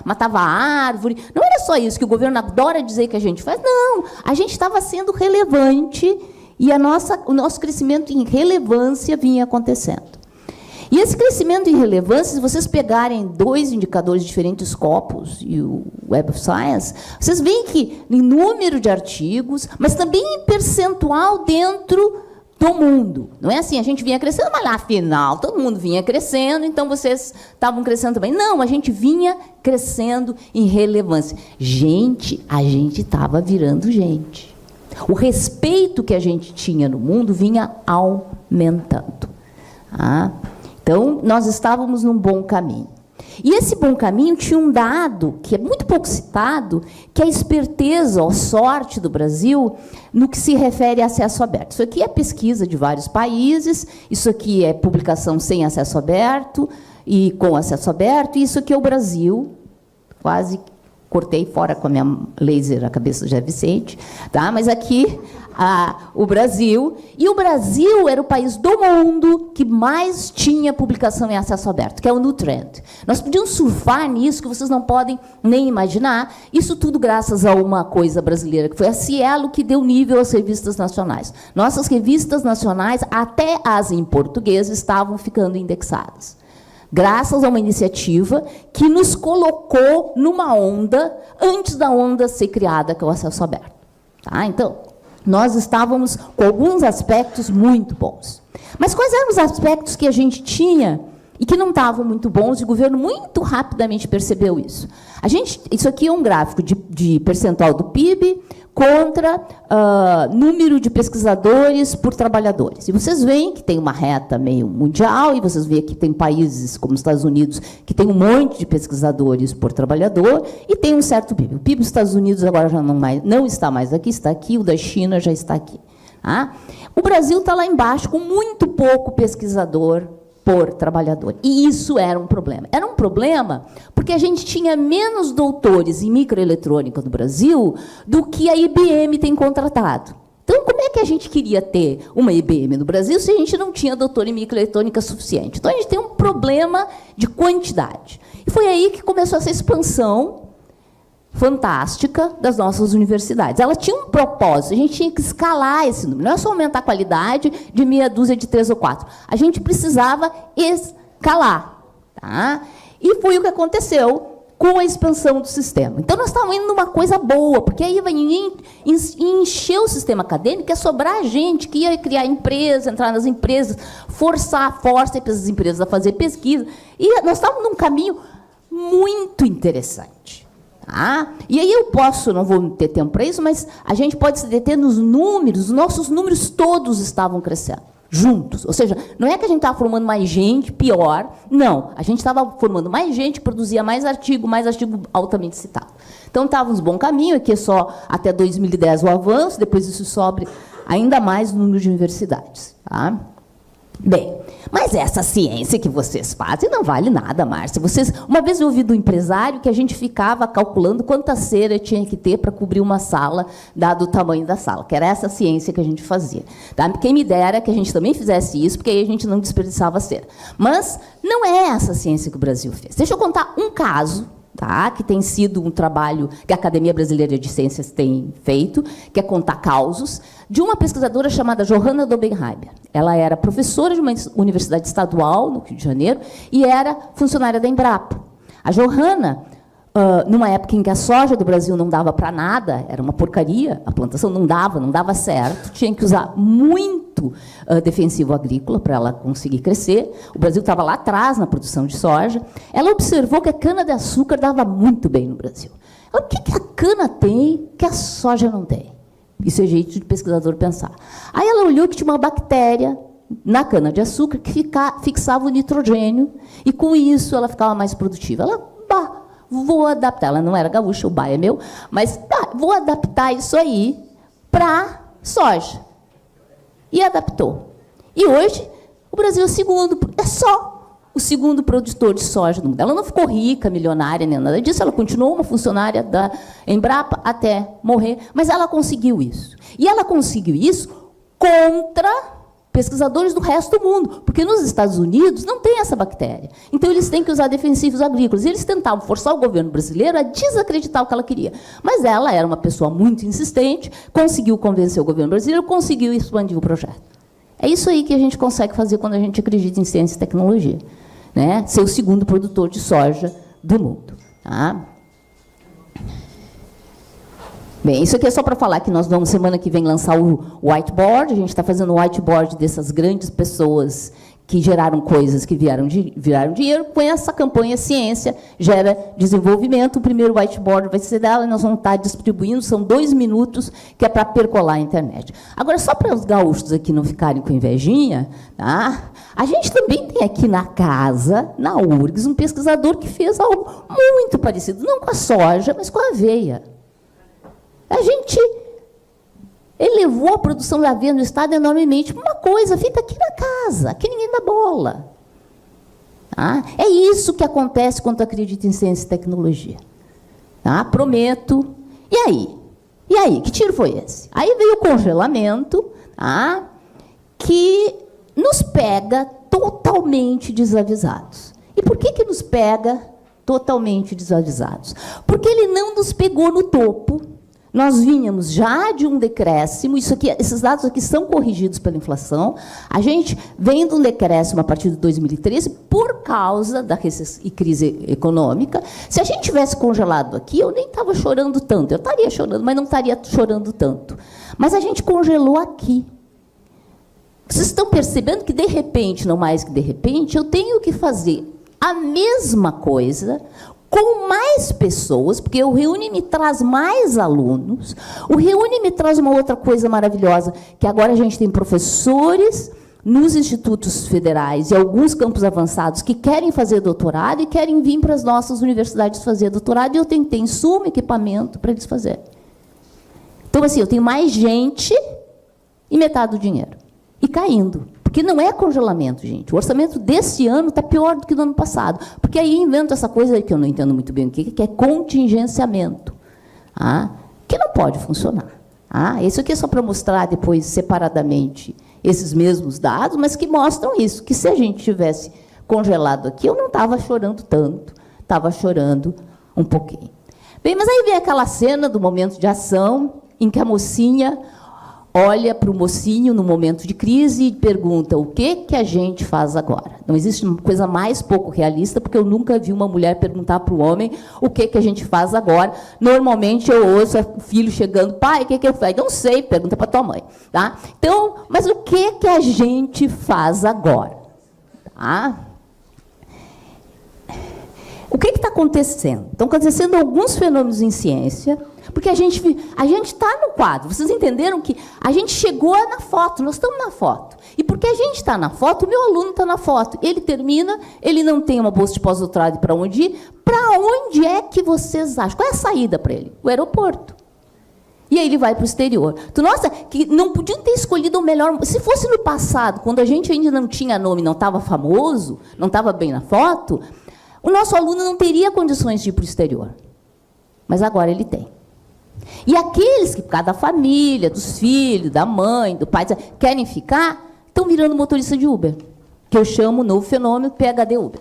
matava árvore, não era só isso que o governo adora dizer que a gente faz, não, a gente estava sendo relevante e o nosso crescimento em relevância vinha acontecendo. E esse crescimento em relevância, se vocês pegarem 2 indicadores diferentes, Scopus e o Web of Science, vocês veem que em número de artigos, mas também em percentual dentro do mundo. Não é assim, a gente vinha crescendo, mas lá, afinal, todo mundo vinha crescendo, então vocês estavam crescendo também. Não, a gente vinha crescendo em relevância. A gente estava virando gente. O respeito que a gente tinha no mundo vinha aumentando. Então, nós estávamos num bom caminho. E esse bom caminho tinha um dado, que é muito pouco citado, que é a esperteza ou sorte do Brasil no que se refere a acesso aberto. Isso aqui é pesquisa de vários países, isso aqui é publicação sem acesso aberto e com acesso aberto, e isso aqui é o Brasil, quase cortei fora com a minha laser a cabeça do José Vicente, tá? Mas aqui o Brasil, e o Brasil era o país do mundo que mais tinha publicação em acesso aberto, que é o Nutrend. Nós podíamos surfar nisso, que vocês não podem nem imaginar, isso tudo graças a uma coisa brasileira, que foi a Cielo, que deu nível às revistas nacionais. Nossas revistas nacionais, até as em português, estavam ficando indexadas. Graças a uma iniciativa que nos colocou numa onda, antes da onda ser criada, que é o acesso aberto. Tá? Então, nós estávamos com alguns aspectos muito bons. Mas quais eram os aspectos que a gente tinha e que não estavam muito bons, e o governo muito rapidamente percebeu isso? Isso aqui é um gráfico de percentual do PIB contra número de pesquisadores por trabalhadores. E vocês veem que tem uma reta meio mundial, e vocês veem que tem países como os Estados Unidos que tem um monte de pesquisadores por trabalhador, e tem um certo PIB. O PIB dos Estados Unidos agora já não está mais aqui, está aqui, o da China já está aqui. Tá? O Brasil está lá embaixo, com muito pouco pesquisador por trabalhador. E isso era um problema. Era um problema porque a gente tinha menos doutores em microeletrônica no Brasil do que a IBM tem contratado. Então, como é que a gente queria ter uma IBM no Brasil se a gente não tinha doutor em microeletrônica suficiente? Então, a gente tem um problema de quantidade. E foi aí que começou essa expansão fantástica das nossas universidades. Ela tinha um propósito, a gente tinha que escalar esse número, não é só aumentar a qualidade de meia dúzia de 3 ou 4. A gente precisava escalar. Tá? E foi o que aconteceu com a expansão do sistema. Então, nós estávamos indo numa coisa boa, porque aí vai encher o sistema acadêmico, ia sobrar gente que ia criar empresa, entrar nas empresas, força essas empresas a fazer pesquisa. E nós estávamos num caminho muito interessante. Tá? E aí eu não vou ter tempo para isso, mas a gente pode se deter nos números, os nossos números todos estavam crescendo, juntos. Ou seja, não é que a gente estava formando mais gente, pior, não. A gente estava formando mais gente, produzia mais artigo altamente citado. Então, estávamos no bom caminho, aqui é só até 2010 o avanço, depois isso sobe ainda mais no número de universidades. Tá? Bem, mas essa ciência que vocês fazem não vale nada, Márcia. Uma vez eu ouvi do empresário que a gente ficava calculando quanta cera tinha que ter para cobrir uma sala, dado o tamanho da sala, que era essa ciência que a gente fazia. Tá? Quem me dera que a gente também fizesse isso, porque aí a gente não desperdiçava cera. Mas não é essa ciência que o Brasil fez. Deixa eu contar um caso, tá? Que tem sido um trabalho que a Academia Brasileira de Ciências tem feito, que é contar causos, de uma pesquisadora chamada Johanna Dobenheimer. Ela era professora de uma universidade estadual, no Rio de Janeiro, e era funcionária da Embrapa. A Johanna, numa época em que a soja do Brasil não dava para nada, era uma porcaria, a plantação não dava certo, tinha que usar muito defensivo agrícola para ela conseguir crescer. O Brasil estava lá atrás na produção de soja. Ela observou que a cana-de-açúcar dava muito bem no Brasil. O que a cana tem que a soja não tem? Isso é jeito de pesquisador pensar. Aí ela olhou que tinha uma bactéria na cana-de-açúcar que fixava o nitrogênio, e com isso ela ficava mais produtiva. Ela, vou adaptar. Ela não era gaúcha, o Bá é meu, mas vou adaptar isso aí para soja. E adaptou. E hoje, o Brasil é só o segundo produtor de soja do mundo. Ela não ficou rica, milionária, nem nada disso, ela continuou uma funcionária da Embrapa até morrer, mas ela conseguiu isso. E ela conseguiu isso contra pesquisadores do resto do mundo, porque nos Estados Unidos não tem essa bactéria. Então, eles têm que usar defensivos agrícolas. E eles tentavam forçar o governo brasileiro a desacreditar o que ela queria. Mas ela era uma pessoa muito insistente, conseguiu convencer o governo brasileiro, conseguiu expandir o projeto. É isso aí que a gente consegue fazer quando a gente acredita em ciência e tecnologia. Né? Ser o segundo produtor de soja do mundo. Tá? Bem, isso aqui é só para falar que nós vamos, semana que vem, lançar o whiteboard. A gente está fazendo o whiteboard dessas grandes pessoas que geraram coisas que viraram dinheiro. Com essa campanha Ciência Gera Desenvolvimento, o primeiro whiteboard vai ser dela, e nós vamos estar distribuindo, são 2 minutos, que é para percolar a internet. Agora, só para os gaúchos aqui não ficarem com invejinha, tá? A gente também tem aqui na casa, na URGS, um pesquisador que fez algo muito parecido, não com a soja, mas com a aveia. A gente elevou a produção da aveia no estado enormemente. Uma coisa feita aqui na casa, que ninguém dá bola. Tá? É isso que acontece quando acredita em ciência e tecnologia. Tá? Prometo. E aí? E aí? Que tiro foi esse? Aí veio o congelamento, tá? Que nos pega totalmente desavisados. E por que nos pega totalmente desavisados? Porque ele não nos pegou no topo. Nós vínhamos já de um decréscimo, esses dados aqui são corrigidos pela inflação. A gente vem de um decréscimo a partir de 2013 por causa da crise econômica. Se a gente tivesse congelado aqui, eu nem estava chorando tanto. Eu estaria chorando, mas não estaria chorando tanto. Mas a gente congelou aqui. Vocês estão percebendo que, de repente, não mais que de repente, eu tenho que fazer a mesma coisa com mais pessoas, porque o Reúne me traz mais alunos. O Reúne me traz uma outra coisa maravilhosa, que agora a gente tem professores nos institutos federais e alguns campos avançados que querem fazer doutorado e querem vir para as nossas universidades fazer doutorado, e eu tenho que ter insumo, equipamento para eles fazerem. Então, assim, eu tenho mais gente e metade do dinheiro. E caindo. Porque não é congelamento, gente. O orçamento desse ano está pior do que do ano passado. Porque aí invento essa coisa que eu não entendo muito bem o que é contingenciamento. Que não pode funcionar. Isso aqui é só para mostrar depois, separadamente, esses mesmos dados, mas que mostram isso, que se a gente tivesse congelado aqui, eu não estava chorando tanto, estava chorando um pouquinho. Bem, mas aí vem aquela cena do momento de ação, em que a mocinha olha para o mocinho no momento de crise e pergunta: o que a gente faz agora? Não existe uma coisa mais pouco realista, porque eu nunca vi uma mulher perguntar para o homem o que a gente faz agora. Normalmente eu ouço o filho chegando: pai, o que eu faço? Não sei, pergunta para tua mãe. Tá? Então, mas o que a gente faz agora? Tá? O que está acontecendo? Estão acontecendo alguns fenômenos em ciência, porque a gente está no quadro. Vocês entenderam que a gente chegou na foto, nós estamos na foto. E porque a gente está na foto, o meu aluno está na foto. Ele termina, ele não tem uma bolsa de pós-doutorado para onde ir. Para onde é que vocês acham? Qual é a saída para ele? O aeroporto. E aí ele vai para o exterior. Então, nossa, que não podiam ter escolhido o melhor. Se fosse no passado, quando a gente ainda não tinha nome, não estava famoso, não estava bem na foto, o nosso aluno não teria condições de ir para o exterior. Mas agora ele tem. E aqueles que, por causa da família, dos filhos, da mãe, do pai, querem ficar, estão virando motorista de Uber, que eu chamo o novo fenômeno PhD Uber.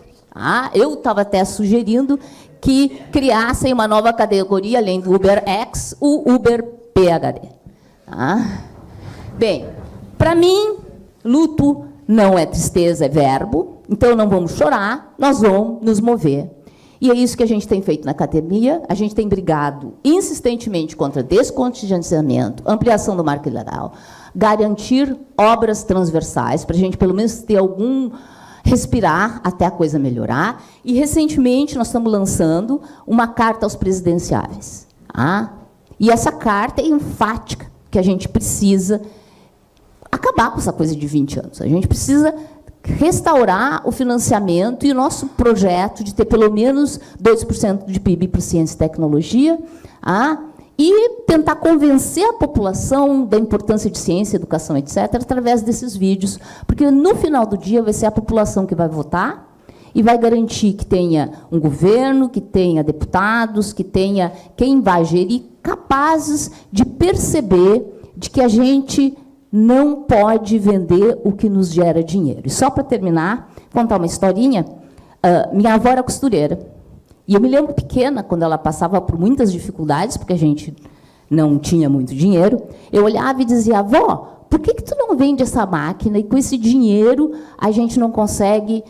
Eu estava até sugerindo que criassem uma nova categoria, além do Uber X, o Uber PhD. Bem, para mim, luto não é tristeza, é verbo. Então, não vamos chorar, nós vamos nos mover. E é isso que a gente tem feito na academia. A gente tem brigado insistentemente contra descontingenciamento, ampliação do marco legal, garantir obras transversais, para a gente, pelo menos, ter algum respirar até a coisa melhorar. E, recentemente, nós estamos lançando uma carta aos presidenciáveis. E essa carta é enfática, que a gente precisa acabar com essa coisa de 20 anos. A gente precisa restaurar o financiamento e o nosso projeto de ter pelo menos 2% de PIB para ciência e tecnologia, e tentar convencer a população da importância de ciência, educação, etc., através desses vídeos, porque, no final do dia, vai ser a população que vai votar e vai garantir que tenha um governo, que tenha deputados, que tenha quem vai gerir, capazes de perceber de que a gente não pode vender o que nos gera dinheiro. E só para terminar, contar uma historinha. Minha avó era costureira. E eu me lembro pequena, quando ela passava por muitas dificuldades, porque a gente não tinha muito dinheiro, eu olhava e dizia: avó, por que tu não vende essa máquina e com esse dinheiro a gente não consegue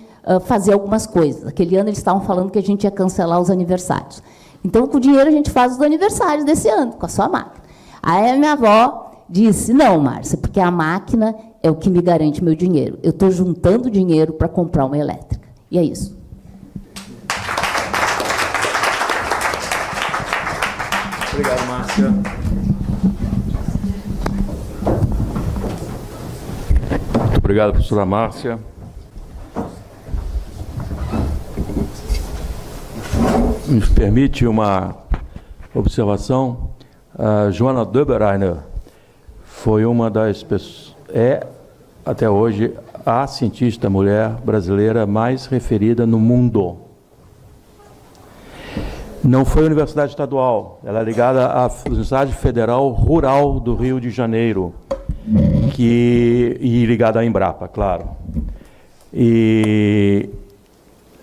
fazer algumas coisas? Aquele ano eles estavam falando que a gente ia cancelar os aniversários. Então, com o dinheiro a gente faz os aniversários desse ano, com a sua máquina. Aí a minha avó disse: não, Márcia, porque a máquina é o que me garante meu dinheiro. Eu estou juntando dinheiro para comprar uma elétrica. E é isso.
Obrigado, Márcia. Muito obrigado, professora Márcia. Me permite uma observação? A Joana Dobereiner foi uma das pessoas, até hoje, a cientista mulher brasileira mais referida no mundo. Não foi a Universidade Estadual, ela é ligada à Universidade Federal Rural do Rio de Janeiro, e ligada à Embrapa, claro. E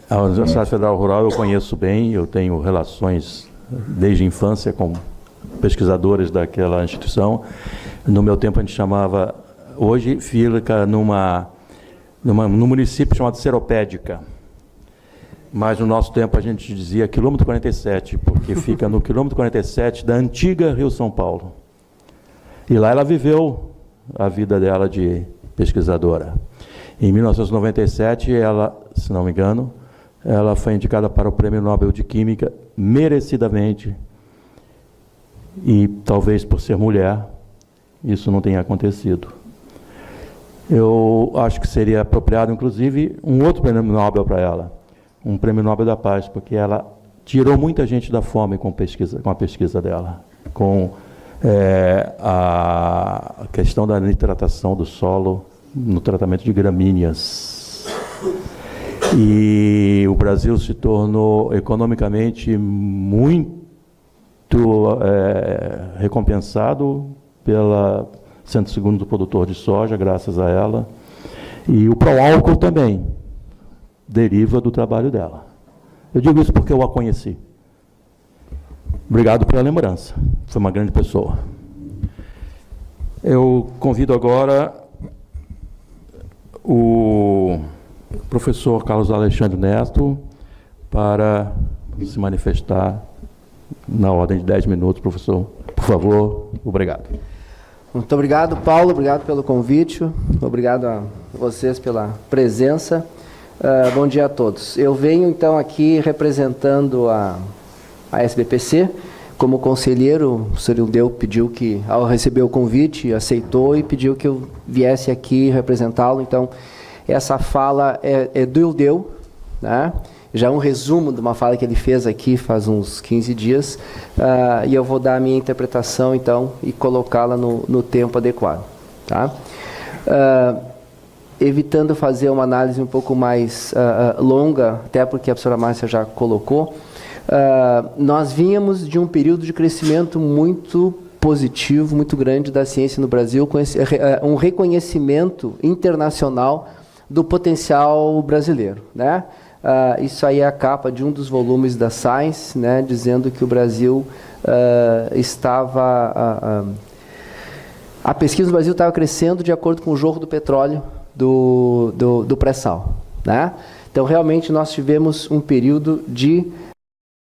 a Universidade Federal Rural eu conheço bem, eu tenho relações desde a infância com pesquisadores daquela instituição. No meu tempo a gente chamava, hoje fica num município chamado Seropédica, mas no nosso tempo a gente dizia quilômetro 47, porque fica no quilômetro 47 da antiga Rio-São Paulo. E lá ela viveu a vida dela de pesquisadora. Em 1997, ela, se não me engano, ela foi indicada para o Prêmio Nobel de Química, merecidamente, e talvez por ser mulher, isso não tenha acontecido. Eu acho que seria apropriado, inclusive, um outro Prêmio Nobel para ela, um Prêmio Nobel da Paz, porque ela tirou muita gente da fome com a pesquisa dela, com a questão da nitratação do solo no tratamento de gramíneas. E o Brasil se tornou economicamente muito recompensado pela sendo segundo produtor de soja, graças a ela. E o pró-álcool também deriva do trabalho dela. Eu digo isso porque eu a conheci. Obrigado pela lembrança. Foi uma grande pessoa. Eu convido agora o professor Carlos Alexandre Neto para se manifestar na ordem de 10 minutos, professor. Por favor, obrigado.
Muito obrigado, Paulo. Obrigado pelo convite. Obrigado a vocês pela presença. Bom dia a todos. Eu venho, então, aqui representando a SBPC. Como conselheiro, o senhor Ildeu pediu que, ao receber o convite, aceitou e pediu que eu viesse aqui representá-lo. Então, essa fala é do Ildeu, né? Já é um resumo de uma fala que ele fez aqui faz uns 15 dias, e eu vou dar a minha interpretação, então, e colocá-la no tempo adequado. Tá? Evitando fazer uma análise um pouco mais longa, até porque a professora Márcia já colocou, nós vínhamos de um período de crescimento muito positivo, muito grande da ciência no Brasil, com um reconhecimento internacional do potencial brasileiro, né? Isso aí é a capa de um dos volumes da Science, né, dizendo que o Brasil a pesquisa no Brasil estava crescendo de acordo com o jorro do petróleo do pré-sal, né? Então, realmente, nós tivemos um período de